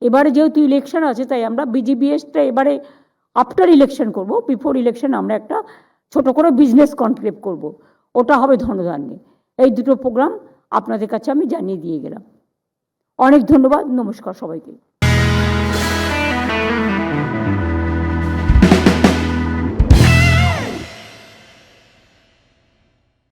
এবারে যেহেতু ইলেকশন আছে তাই আমরা BGBSটা এবারে আফটার ইলেকশন করব, বিফোর ইলেকশন আমরা একটা ছোট করে বিজনেস কনক্লেভ করব, ওটা হবে ধনধান্যে। এই দুটো প্রোগ্রাম আপনাদের কাছে আমি জানিয়ে দিয়ে গেলাম। অনেক ধন্যবাদ, নমস্কার সবাইকে।